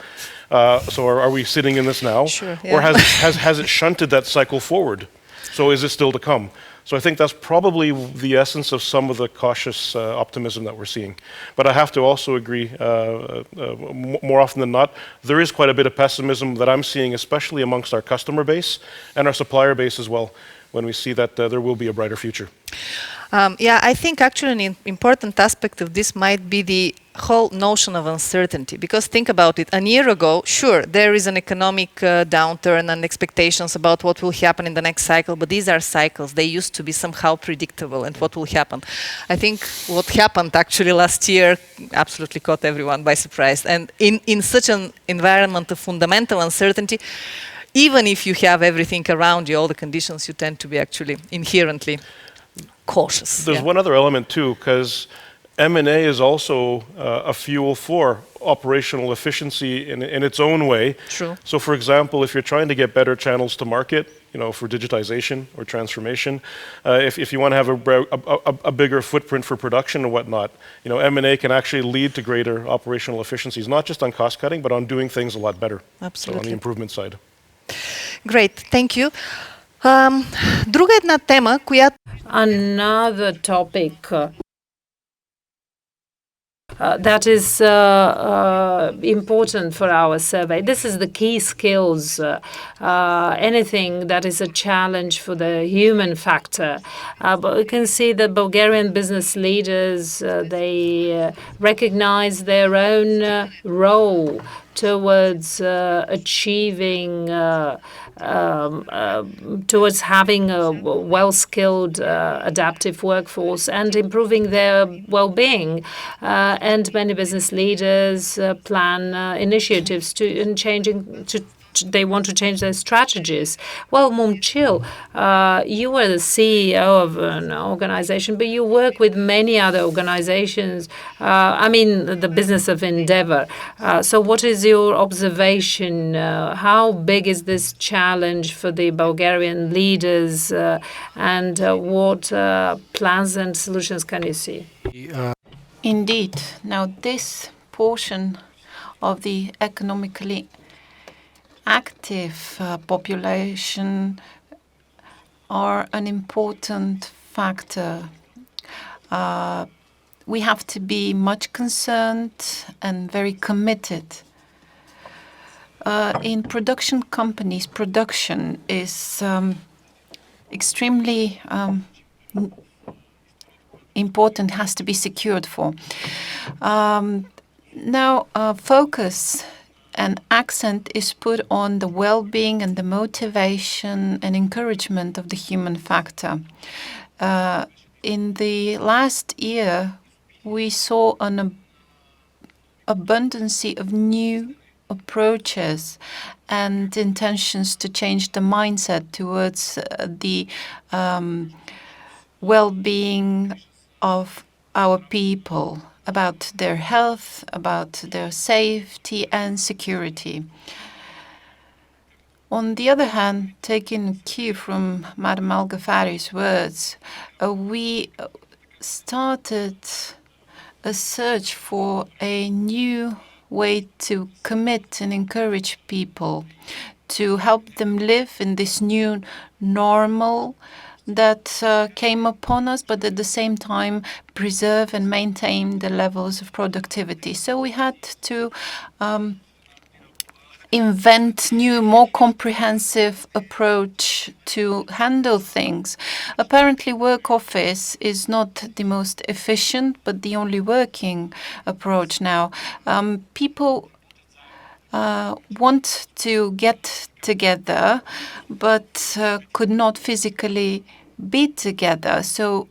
So are we sitting in this now? Sure, yeah. Or has it shunted that cycle forward? So is it still to come? So I think that's probably the essence of some of the cautious optimism that we're seeing. But I have to also agree, more often than not, there is quite a bit of pessimism that I'm seeing, especially amongst our customer base and our supplier base as well, when we see that there will be a brighter future. Yeah, I think actually an important aspect of this might be the whole notion of uncertainty. Because think about it, a year ago, sure, there is an economic downturn and expectations about what will happen in the next cycle, but these are cycles. They used to be somehow predictable and what will happen. I think what happened actually last year absolutely caught everyone by surprise. And in such an environment of fundamental uncertainty, even if you have everything around you, all the conditions, you tend to be actually inherently cautious. There's one other element too, because M&A is also a fuel for operational efficiency in its own way. True. So for example, if you're trying to get better channels to market, you know, for digitization or transformation, if you want to have a bigger footprint for production and whatnot, you know, M&A can actually lead to greater operational efficiencies, not just on cost cutting, but on doing things a lot better. Absolutely. So on the improvement side. Great, thank you. Друга една тема, която Another topic that is important for our survey. This is the key skills, anything that is a challenge for the human factor. But we can see that Bulgarian business leaders, they recognize their own role towards achieving, towards having a well-skilled, adaptive workforce and improving their well-being. And many business leaders plan initiatives they want to change their strategies. Well, Momchil, you are the CEO of an organization, but you work with many other organizations. I mean, the business of endeavor. So what is your observation? How big is this challenge for the Bulgarian leaders? And what plans and solutions can you see? Indeed. Now, this portion of the economically active population are an important factor. We have to be much concerned and very committed. In production companies, production is extremely important, has to be secured for. Now, focus and accent is put on the well-being and the motivation and encouragement of the human factor. In the last year, we saw an abundance of new approaches and intentions to change the mindset towards the well-being of our people, about their health, about their safety and security. On the other hand, taking cue from Madlen Algafari's words, we started a search for a new way to commit and encourage people, to help them live in this new normal that came upon us, but at the same time preserve and maintain the levels of productivity. So we had to invent new, more comprehensive approach to handle things. Apparently, work office is not the most efficient, but the only working approach now. People want to get together, but could not physically be together. So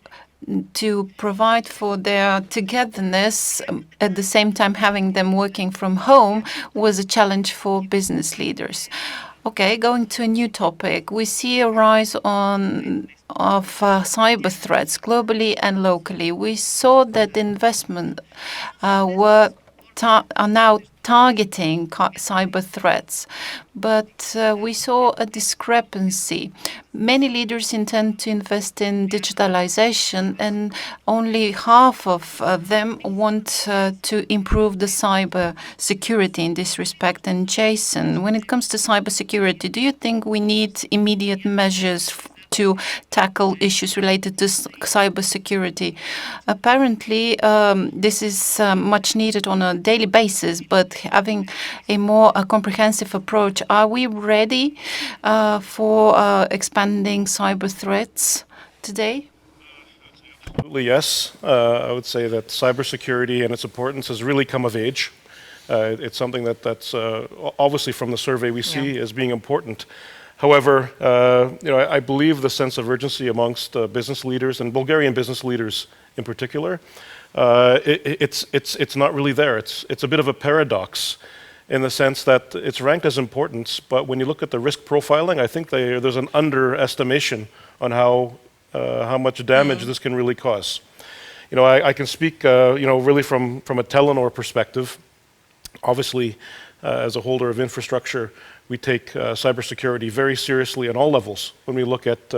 to provide for their togetherness, at the same time having them working from home, was a challenge for business leaders. Okay, going to a new topic. We see a rise of cyber threats globally and locally. We saw that investment are now targeting cyber threats, but we saw a discrepancy. Many leaders intend to invest in digitalization, and only half of them want to improve the cyber security in this respect. And Jason, when it comes to cyber security, do you think we need immediate measures to tackle issues related to cybersecurity? Apparently, this is much needed on a daily basis, but having a more comprehensive approach, are we ready for expanding cyber threats today? Absolutely, yes. I would say that cybersecurity and its importance has really come of age. It's something that's obviously from the survey we see as being important. However, I believe the sense of urgency amongst business leaders and Bulgarian business leaders in particular, it's not really there. It's a bit of a paradox in the sense that it's ranked as important, but when you look at the risk profiling, I think there's an underestimation on how much damage this can really cause. I can speak, really from a Telenor perspective. Obviously, as a holder of infrastructure, we take cybersecurity very seriously at all levels. When we look at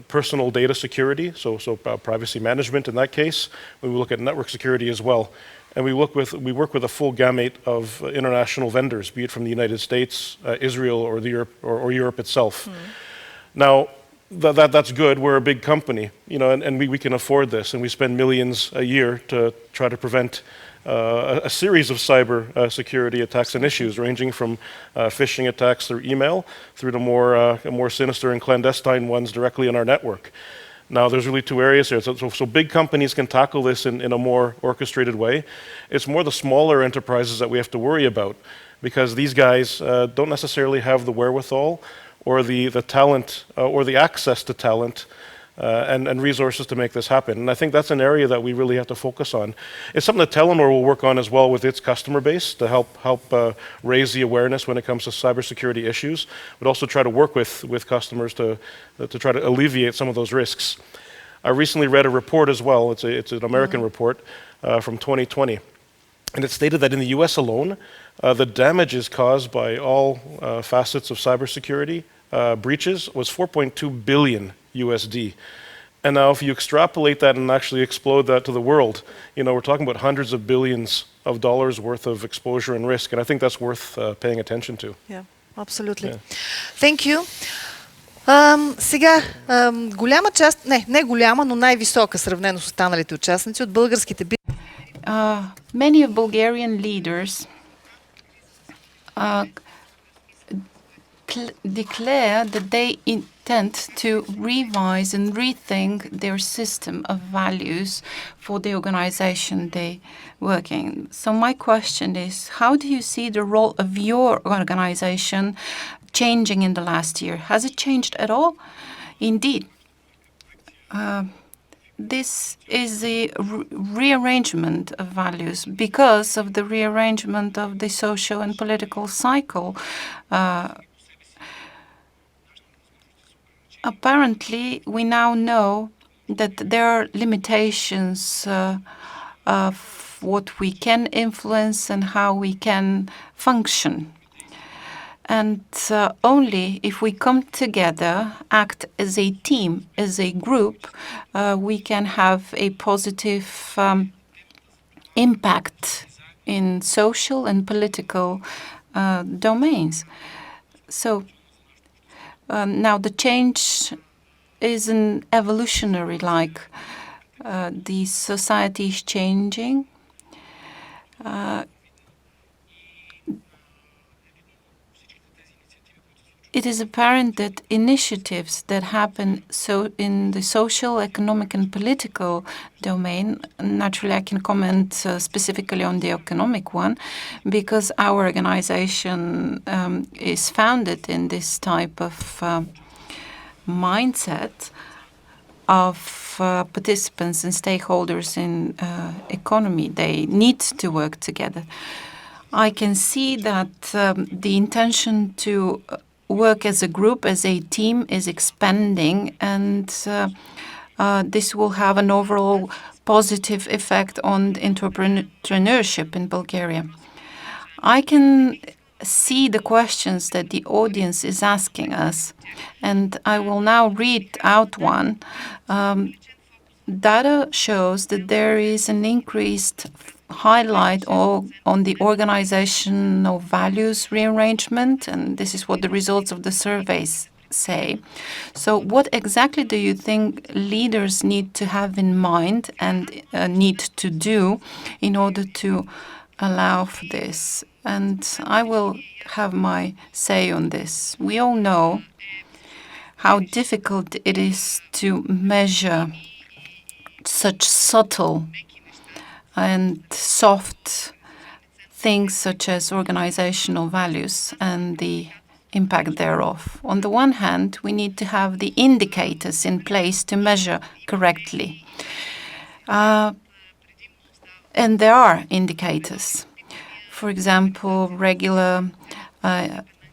personal data security, so privacy management in that case, when we look at network security as well, and we work with a full gamut of international vendors, be it from the United States, Israel, or Europe itself. Now, that's good. We're a big company, and we can afford this, and we spend millions a year to try to prevent a series of cyber security attacks and issues, ranging from phishing attacks through email through to more sinister and clandestine ones directly on our network. Now, there's really two areas here. So big companies can tackle this in a more orchestrated way. It's more the smaller enterprises that we have to worry about, because these guys don't necessarily have the wherewithal or the talent or the access to talent and resources to make this happen. And I think that's an area that we really have to focus on. It's something that Telenor will work on as well with its customer base to help raise the awareness when it comes to cybersecurity issues, but also try to work with customers to try to alleviate some of those risks. I recently read a report as well. It's an American report from 2020. And it stated that in the US alone, the damages caused by all facets of cybersecurity breaches was 4.2 billion USD. And now if you extrapolate that and actually explode that to the world, we're talking about hundreds of billions of dollars worth of exposure and risk. And I think that's worth paying attention to. Yeah, absolutely. Yeah. Thank you. Сега, голяма част, не голяма, но най-висока сравнено с останалите участници от българските Many of Bulgarian leaders declare that they intend to revise and rethink their system of values for the organization they work in. So my question is, how do you see the role of your organization changing in the last year? Has it changed at all? Indeed. This is the rearrangement of values because of the rearrangement of the social and political cycle. Apparently, we now know that there are limitations of what we can influence and how we can function. And only if we come together, act as a team, as a group, we can have a positive impact in social and political domains. So now the change is an evolutionary, like the society is changing. It is apparent that initiatives that happen in the social, economic, and political domain, naturally I can comment specifically on the economic one, because our organization is founded in this type of mindset of participants and stakeholders in economy. They need to work together. I can see that the intention to work as a group, as a team, is expanding, and this will have an overall positive effect on entrepreneurship in Bulgaria. I can see the questions that the audience is asking us, and I will now read out one. Data shows that there is an increased highlight on the organizational values rearrangement, and this is what the results of the surveys say. So what exactly do you think leaders need to have in mind and need to do in order to allow for this? And I will have my say on this. We all know how difficult it is to measure such subtle and soft things such as organizational values and the impact thereof. On the one hand, we need to have the indicators in place to measure correctly. And there are indicators. For example, regular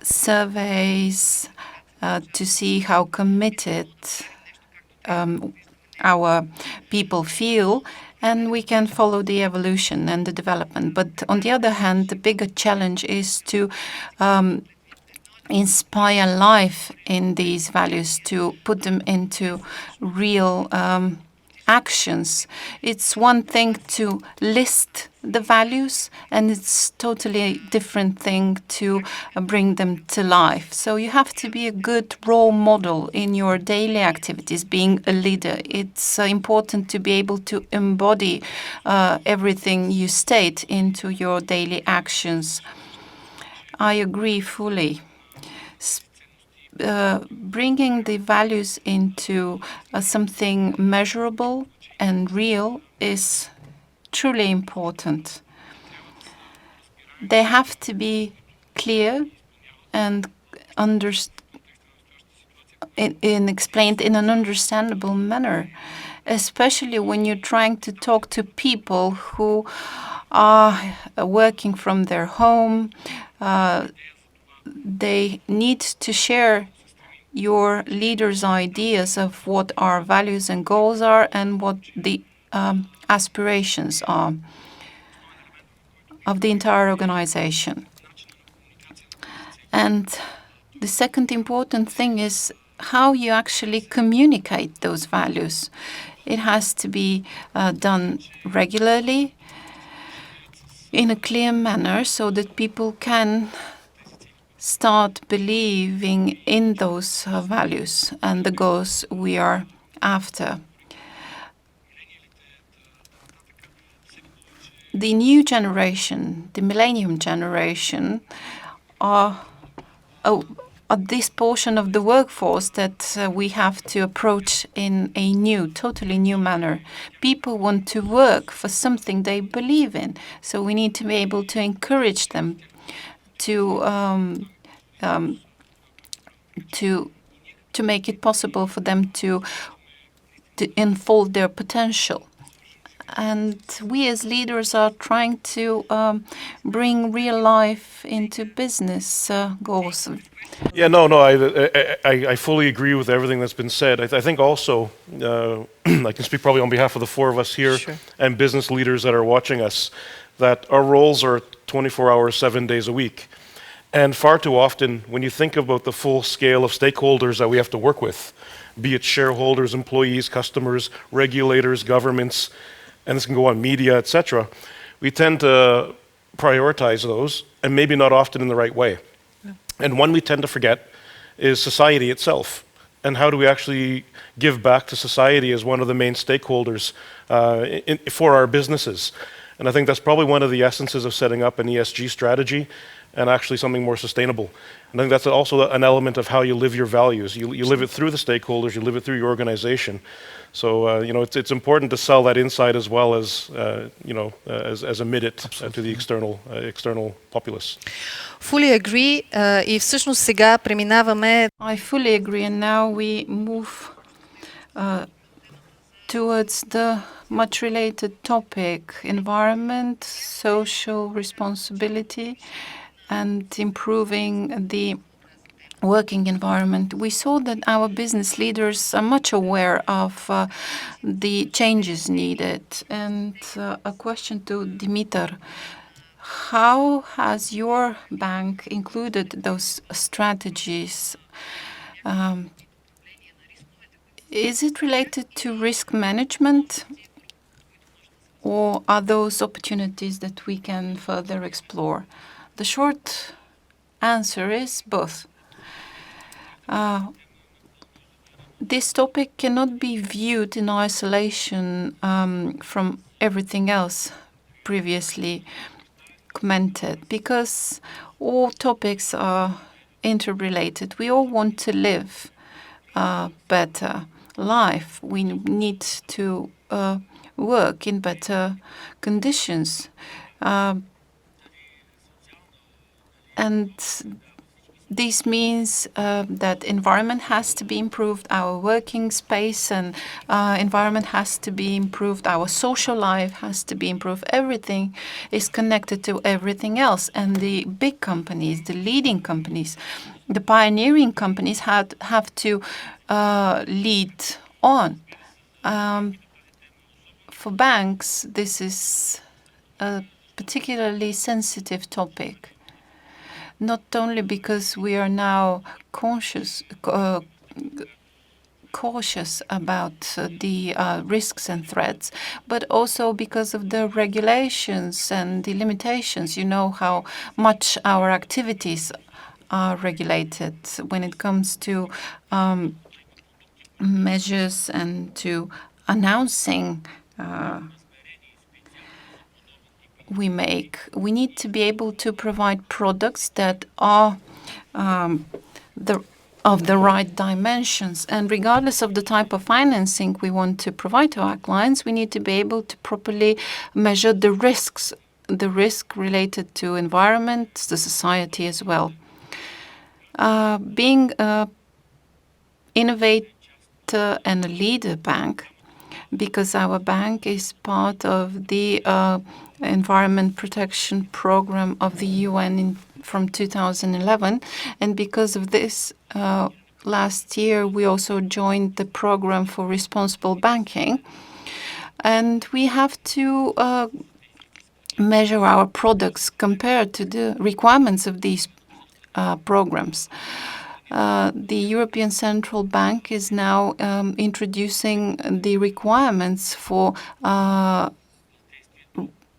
surveys to see how committed our people feel, and we can follow the evolution and the development. But on the other hand, the bigger challenge is to inspire life in these values, to put them into real actions. It's one thing to list the values, and it's totally a different thing to bring them to life. So you have to be a good role model in your daily activities, being a leader. It's important to be able to embody everything you state into your daily actions. I agree fully. Bringing the values into something measurable and real is truly important. They have to be clear and explained in an understandable manner, especially when you're trying to talk to people who are working from their home. They need to share your leaders' ideas of what our values and goals are and what the aspirations are of the entire organization. And the second important thing is how you actually communicate those values. It has to be done regularly in a clear manner so that people can start believing in those values and the goals we are after. The new generation, the millennium generation, are this portion of the workforce that we have to approach in a totally new manner. People want to work for something they believe in, so we need to be able to encourage them to make it possible for them to unfold their potential. And we as leaders are trying to bring real life into business goals. Yeah, no, I fully agree with everything that's been said. I think also, I can speak probably on behalf of the four of us here and business leaders that are watching us, that our roles are 24 hours, 7 days a week. And far too often, when you think about the full scale of stakeholders that we have to work with, be it shareholders, employees, customers, regulators, governments, and this can go on media, etc., we tend to prioritize those, and maybe not often in the right way. And one we tend to forget is society itself. And how do we actually give back to society as one of the main stakeholders for our businesses? And I think that's probably one of the essences of setting up an ESG strategy and actually something more sustainable. And I think that's also an element of how you live your values. You live it through the stakeholders, you live it through your organization. So, it's important to sell that inside as well as, as a minute to the external populace. Fully agree. И всъщност сега преминаваме. I fully agree, and now we move towards the much related topic, environment, social responsibility, and improving the working environment. We saw that our business leaders are much aware of the changes needed. And a question to Dimitar. How has your bank included those strategies? Is it related to risk management, or are those opportunities that we can further explore? The short answer is both. This topic cannot be viewed in isolation from everything else previously commented, because all topics are interrelated. We all want to live a better life. We need to work in better conditions. And this means that environment has to be improved, our working space and environment has to be improved, our social life has to be improved. Everything is connected to everything else. And the big companies, the leading companies, the pioneering companies have to lead on. For banks, this is a particularly sensitive topic. Not only because we are now cautious about the risks and threats, but also because of the regulations and the limitations. You know how much our activities are regulated when it comes to measures and to announcing we make. We need to be able to provide products that are of the right dimensions. And regardless of the type of financing we want to provide to our clients, we need to be able to properly measure the risks, the risk related to environment, the society as well. Being an innovator and a leader bank, because our bank is part of the Environment Protection Program of the UN from 2011. And because of this, last year we also joined the program for responsible banking. And we have to measure our products compared to the requirements of these programs. The European Central Bank is now introducing the requirements for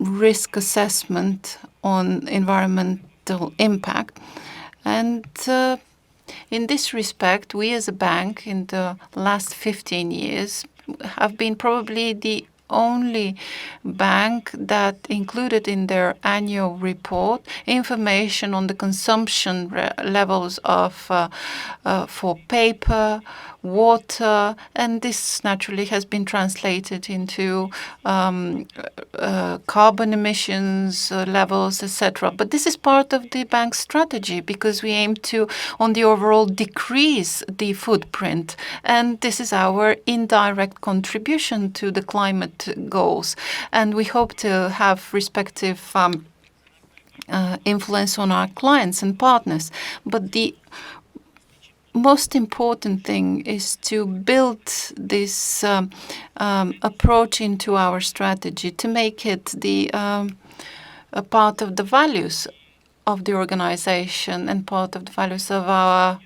risk assessment on environmental impact. And in this respect, we as a bank in the last 15 years have been probably the only bank that included in their annual report information on the consumption levels of for paper water, and this naturally has been translated into carbon emissions levels, etc. But this is part of the bank's strategy because we aim to, on the overall, decrease the footprint, and this is our indirect contribution to the climate goals, and we hope to have respective influence on our clients and partners. But the most important thing is to build this approach into our strategy, to make it a part of the values of the organization and part of the values of our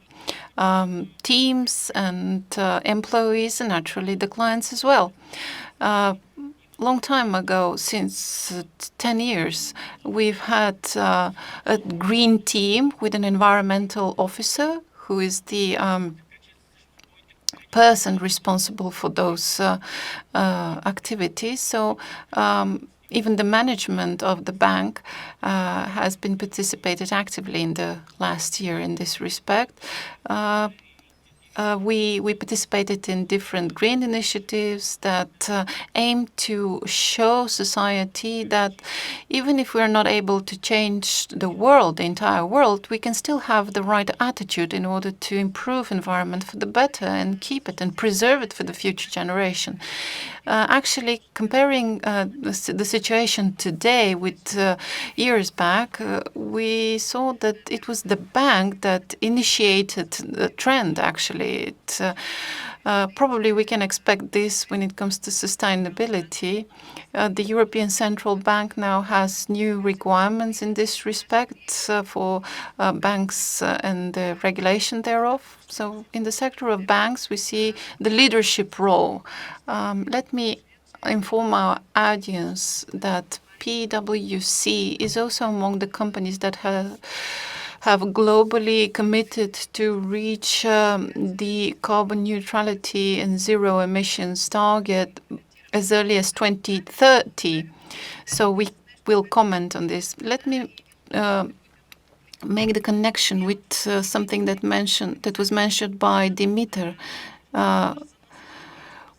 teams and employees, and naturally the clients as well. Long time ago, since 10 years, we've had a green team with an environmental officer who is the person responsible for those activities. So even the management of the bank has been participated actively in the last year in this respect. We participated in different green initiatives that aim to show society that even if we are not able to change the world, the entire world, we can still have the right attitude in order to improve environment for the better and keep it and preserve it for the future generation. Actually, comparing the situation today with years back, we saw that it was the bank that initiated the trend, actually. Probably we can expect this when it comes to sustainability. The European Central Bank now has new requirements in this respect for banks and the regulation thereof. So in the sector of banks, we see the leadership role. Let me inform our audience that PwC is also among the companies that have globally committed to reach the carbon neutrality and zero emissions target as early as 2030. So we will comment on this. Let me make the connection with something that was mentioned by Dimitar.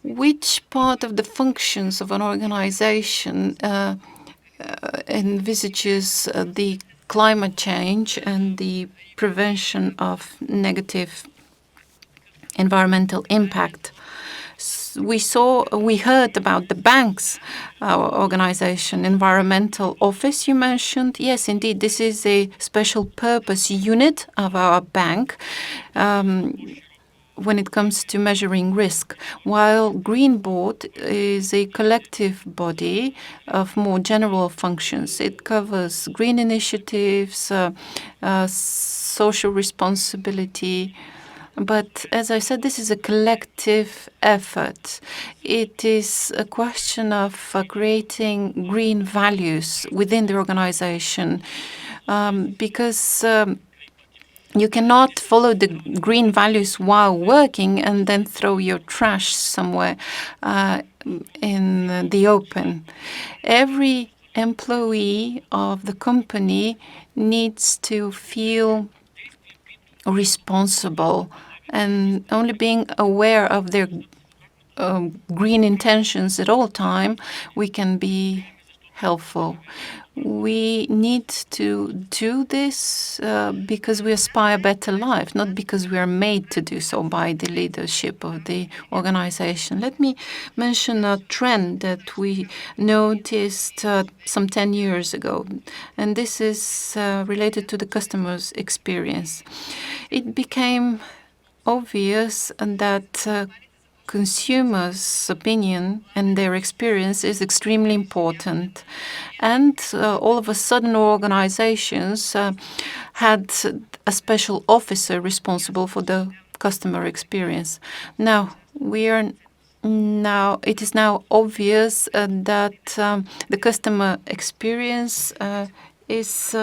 Which part of the functions of an organization envisages the climate change and the prevention of negative environmental impact? We heard about the bank's organization, environmental office you mentioned. Yes, indeed, this is a special purpose unit of our bank when it comes to measuring risk, while Green Board is a collective body of more general functions. It covers green initiatives, social responsibility. But as I said, this is a collective effort. It is a question of creating green values within the organization because you cannot follow the green values while working and then throw your trash somewhere in the open. Every employee of the company needs to feel responsible, and only being aware of their green intentions at all time, we can be helpful. We need to do this because we aspire a better life, not because we are made to do so by the leadership of the organization. Let me mention a trend that we noticed some 10 years ago, and this is related to the customer's experience. It became obvious that consumers' opinion and their experience is extremely important. And all of a sudden, organizations had a special officer responsible for the customer experience. Now, it is now obvious that the customer experience is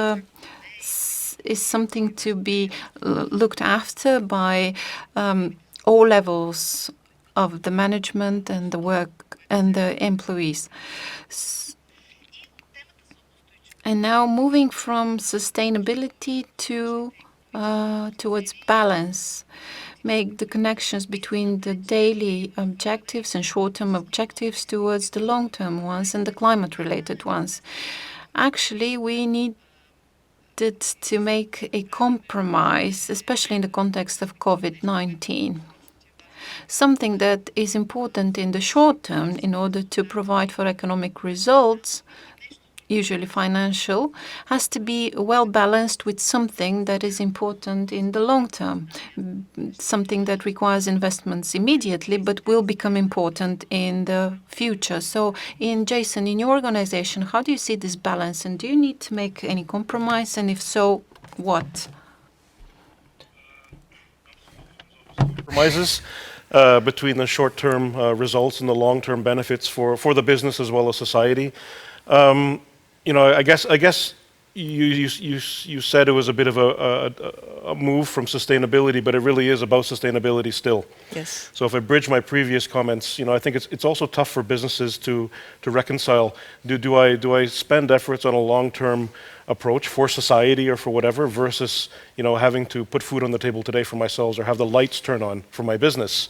something to be looked after by all levels of the management and the work and the employees. And now moving from sustainability to towards balance, make the connections between the daily objectives and short-term objectives towards the long-term ones and the climate-related ones. Actually, we needed to make a compromise, especially in the context of COVID-19. Something that is important in the short term in order to provide for economic results, usually financial, has to be well balanced with something that is important in the long term, something that requires investments immediately but will become important in the future. So, Jason, in your organization, how do you see this balance, and do you need to make any compromise, and if so, what? Compromises between the short-term results and the long-term benefits for the business as well as society. I guess you said it was a bit of a move from sustainability, but it really is about sustainability still. Yes. So if I bridge my previous comments, I think it's also tough for businesses to reconcile. Do I spend efforts on a long-term approach for society or for whatever versus having to put food on the table today for myself or have the lights turn on for my business?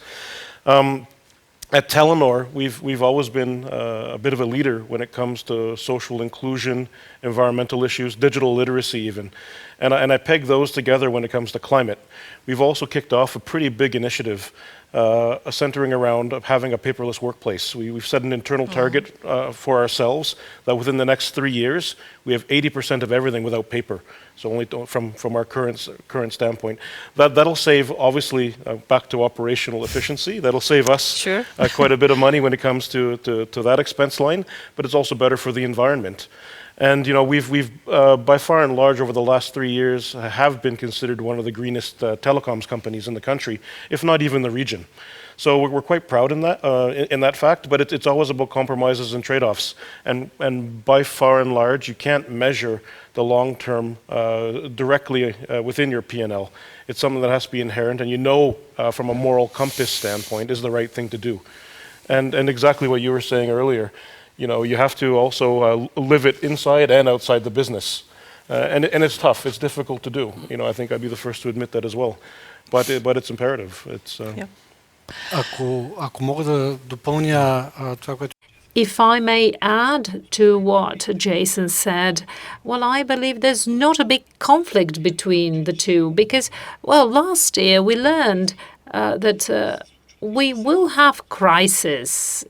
At Telenor, we've always been a bit of a leader when it comes to social inclusion, environmental issues, digital literacy even. And I peg those together when it comes to climate. We've also kicked off a pretty big initiative centering around having a paperless workplace. We've set an internal target for ourselves that within the next 3 years, we have 80% of everything without paper. So only from our current standpoint. That'll save, obviously, back to operational efficiency. That'll save us quite a bit of money when it comes to that expense line, but it's also better for the environment. And we've by far and large over the last 3 years have been considered one of the greenest telecoms companies in the country, if not even the region. So we're quite proud in that fact, but it's always about compromises and trade-offs. And by far and large, you can't measure the long term directly within your P&L. It's something that has to be inherent, and from a moral compass standpoint is the right thing to do. And exactly what you were saying earlier. You have to also live it inside and outside the business. And it's tough. It's difficult to do. I think I'd be the first to admit that as well. But it's imperative. Ако мога да допълня това, което If I may add to what Jason said, well, I believe there's not a big conflict between the two because, last year we learned that we will have crisis,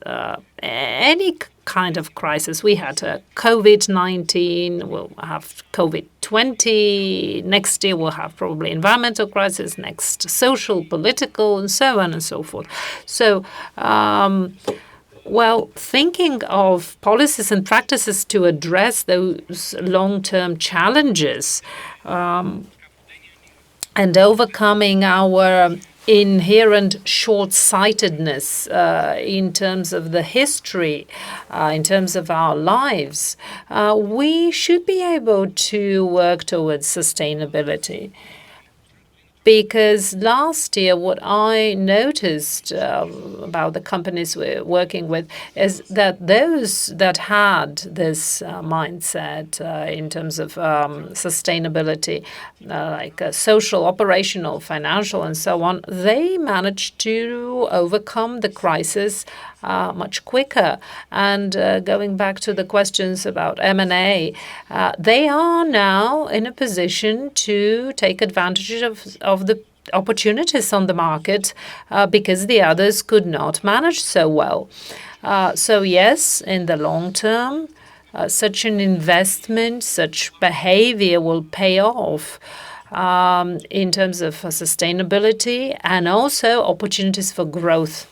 any kind of crisis. We had COVID-19, we'll have COVID-20, next year we'll have probably environmental crisis, next social, political, and so on and so forth. So, thinking of policies and practices to address those long-term challenges and overcoming our inherent short-sightedness in terms of the history, in terms of our lives, we should be able to work towards sustainability. Because last year, what I noticed about the companies we're working with is that those that had this mindset in terms of sustainability, like social, operational, financial, and so on, they managed to overcome the crisis much quicker. And going back to the questions about M&A, they are now in a position to take advantage of the opportunities on the market because the others could not manage so well. So yes, in the long term, such an investment, such behavior will pay off in terms of sustainability and also opportunities for growth.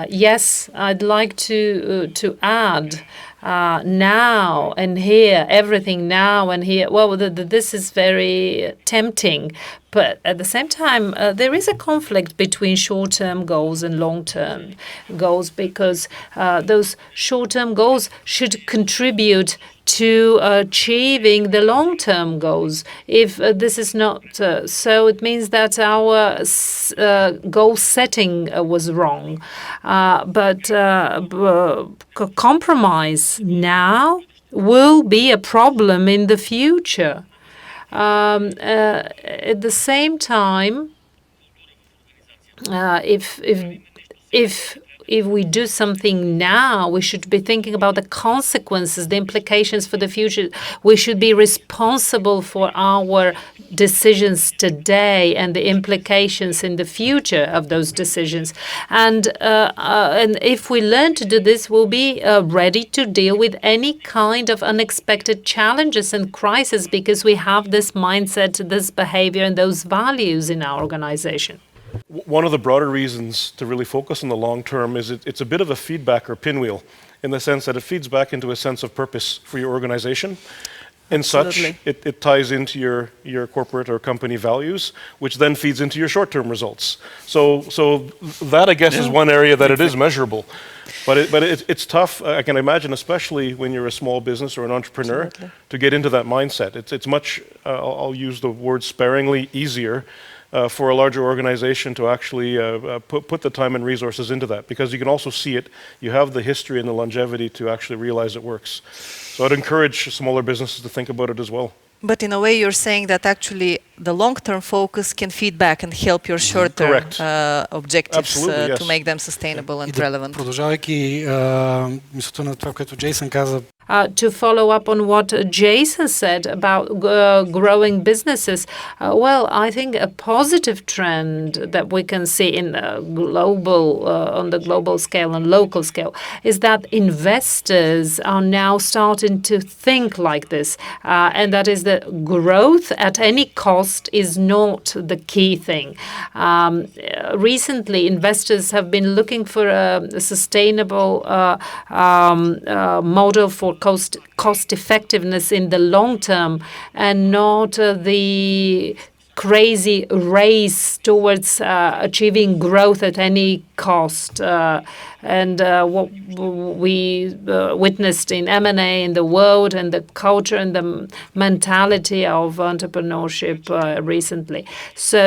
Yes, I'd like to add now and here, everything now and here. This is very tempting, but at the same time, there is a conflict between short-term goals and long-term goals because those short-term goals should contribute to achieving the long-term goals. If this is not so, it means that our goal setting was wrong. But compromise now will be a problem in the future. At the same time, if we do something now, we should be thinking about the consequences, the implications for the future. We should be responsible for our decisions today and the implications in the future of those decisions. And if we learn to do this, we'll be ready to deal with any kind of unexpected challenges and crises because we have this mindset, this behavior, and those values in our organization. One of the broader reasons to really focus on the long term is it's a bit of a feedback or pinwheel in the sense that it feeds back into a sense of purpose for your organization. In such, it ties into your corporate or company values, which then feeds into your short-term results. So that, I guess, is one area that it is measurable. But it's tough, I can imagine, especially when you're a small business or an entrepreneur, to get into that mindset. It's much, I'll use the word sparingly, easier for a larger organization to actually put the time and resources into that, because you can also see it. You have the history and the longevity to actually realize it works. So I'd encourage smaller businesses to think about it as well. But in a way, you're saying that actually the long-term focus can feed back and help your short-term objectives to make them sustainable and relevant. Продължавайки мисълта на това, което Джейсън каза. To follow up on what Jason said about growing businesses, well, I think a positive trend that we can see in the on the global scale and local scale is that investors are now starting to think like this, and that is that growth at any cost is not the key thing. Recently, investors have been looking for a sustainable model for cost effectiveness in the long term, and not the crazy race towards achieving growth at any cost. And what we witnessed in M&A in the world and the culture and the mentality of entrepreneurship recently. So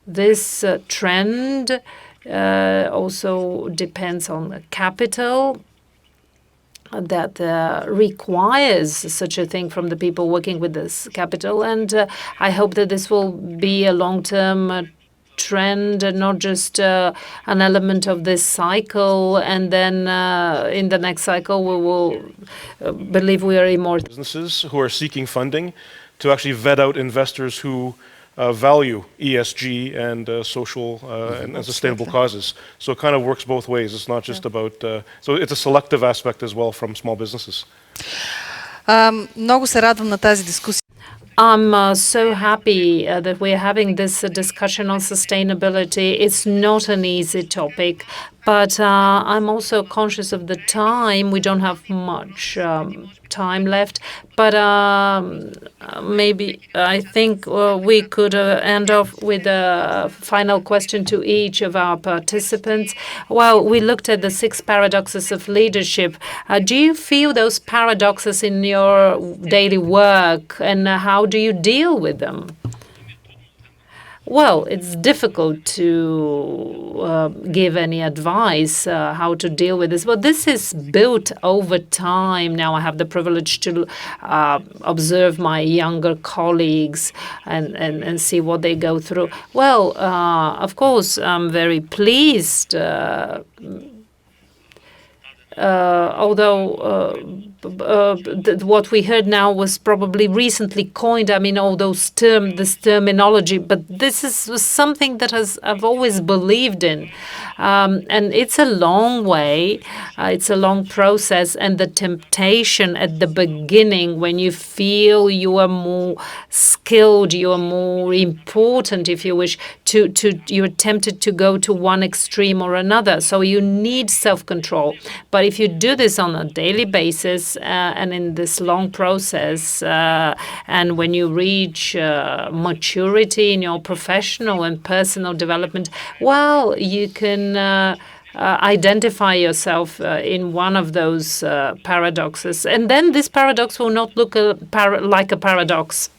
this trend also depends on the capital that requires such a thing from the people working with this capital. And I hope that this will be a long-term trend and not just an element of this cycle. And then in the next cycle, we will believe we are immortal. Businesses who are seeking funding to actually vet out investors who value ESG and social and sustainable causes. So it kind of works both ways. It's not just about... so it's a selective aspect as well from small businesses. Много се радвам на тази дискусия. I'm so happy that we're having this discussion on sustainability. It's not an easy topic, but I'm also conscious of the time. We don't have much time left, but maybe I think we could end off with a final question to each of our participants. Well, we looked at the 6 paradoxes of leadership. Do you feel those paradoxes in your daily work, and how do you deal with them? Well, it's difficult to give any advice how to deal with this. But this is built over time. Now I have the privilege to observe my younger colleagues and see what they go through. Well, of course, I'm very pleased. Although what we heard now was probably recently coined, I mean, all those this terminology, but this is something that I've always believed in. And it's a long way, it's a long process, and the temptation at the beginning when you feel you are more skilled, you are more important, if you wish, you're tempted to go to one extreme or another. So you need self-control. But if you do this on a daily basis and in this long process, and when you reach maturity in your professional and personal development, well, you can identify yourself in one of those paradoxes. And then this paradox will not look like a paradox.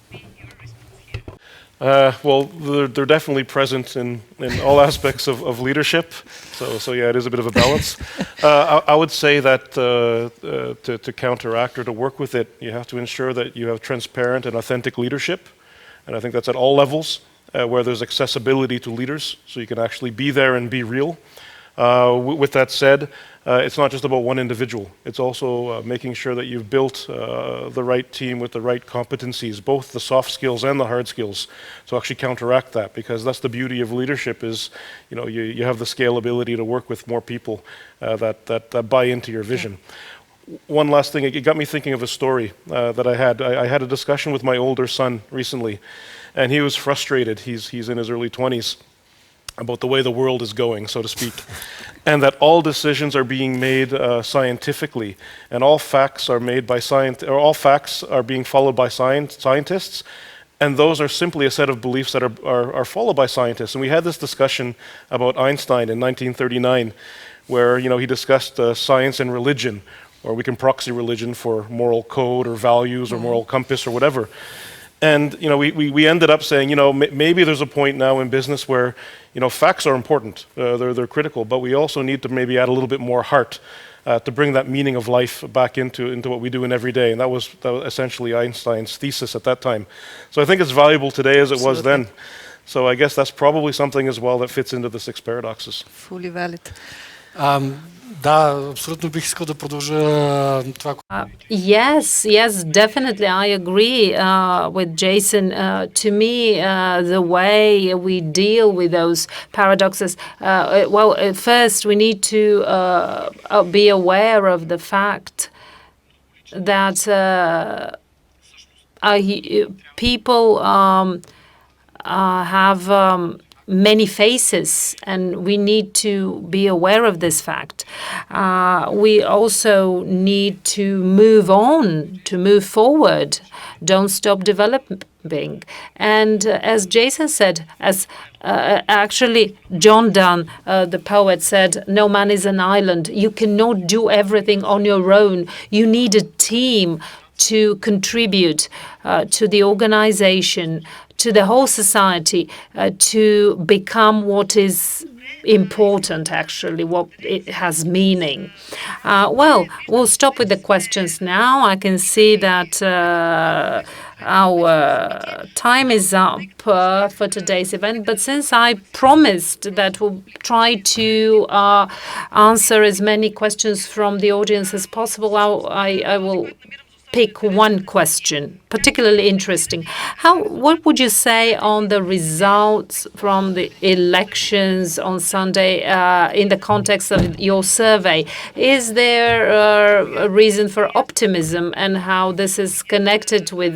Well, they're definitely present in all aspects of leadership. So yeah, it is a bit of a balance. I would say that to counteract or to work with it, you have to ensure that you have transparent and authentic leadership. And I think that's at all levels, where there's accessibility to leaders, so you can actually be there and be real. With that said, it's not just about one individual. It's also making sure that you've built the right team with the right competencies, both the soft skills and the hard skills, to actually counteract that. Because that's the beauty of leadership is, you have the scalability to work with more people that buy into your vision. One last thing, it got me thinking of a story that I had. I had a discussion with my older son recently, and he was frustrated. He's in his early 20s. About the way the world is going, so to speak, and that all decisions are being made scientifically, and all facts are made by all facts are being followed by scientists, and those are simply a set of beliefs that are followed by scientists. And we had this discussion about Einstein in 1939, where he discussed science and religion, or we can proxy religion for moral code or values or moral compass or whatever. And we ended up saying, maybe there's a point now in business where facts are important, they're critical, but we also need to maybe add a little bit more heart to bring that meaning of life back into what we do in every day. And that was essentially Einstein's thesis at that time. So I think it's valuable today as it was then. So I guess that's probably something as well that fits into the 6 paradoxes. Fully valid. Да, абсолютно бих искал да продължа това. Yes, definitely. I agree with Jason. To me, the way we deal with those paradoxes, first we need to be aware of the fact that people have many faces, and we need to be aware of this fact. We also need to move on, to move forward. Don't stop developing. And as Jason said, as actually John Donne, the poet, said, no man is an island. You cannot do everything on your own. You need a team to contribute to the organization, to the whole society, to become what is important, actually, what it has meaning. We'll stop with the questions now. I can see that our time is up for today's event, but since I promised that we'll try to answer as many questions from the audience as possible, I will pick one question, particularly interesting. What would you say on the results from the elections on Sunday in the context of your survey? Is there a reason for optimism, and how this is connected with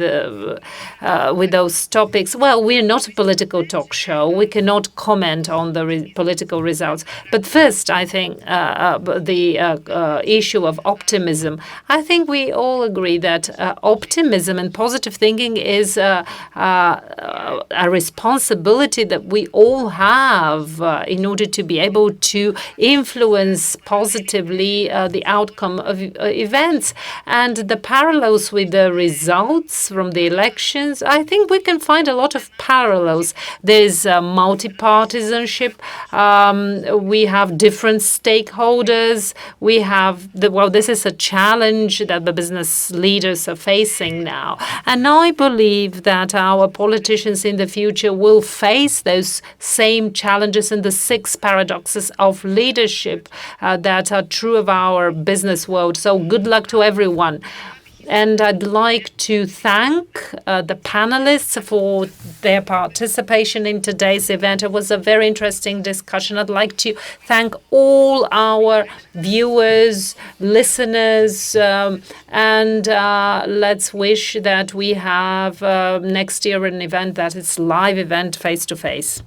those topics? Well, we're not a political talk show. We cannot comment on the political results. But first, I think the issue of optimism. I think we all agree that optimism and positive thinking is a responsibility that we all have in order to be able to influence positively the outcome of events. And the parallels with the results from the elections, I think we can find a lot of parallels. There's multi-partisanship. We have different stakeholders. We have this is a challenge that the business leaders are facing now. And I believe that our politicians in the future will face those same challenges in the 6 paradoxes of leadership that are true of our business world. So good luck to everyone. And I'd like to thank the panelists for their participation in today's event. It was a very interesting discussion. I'd like to thank all our viewers, listeners, and let's wish that we have next year an event that is live event face-to-face.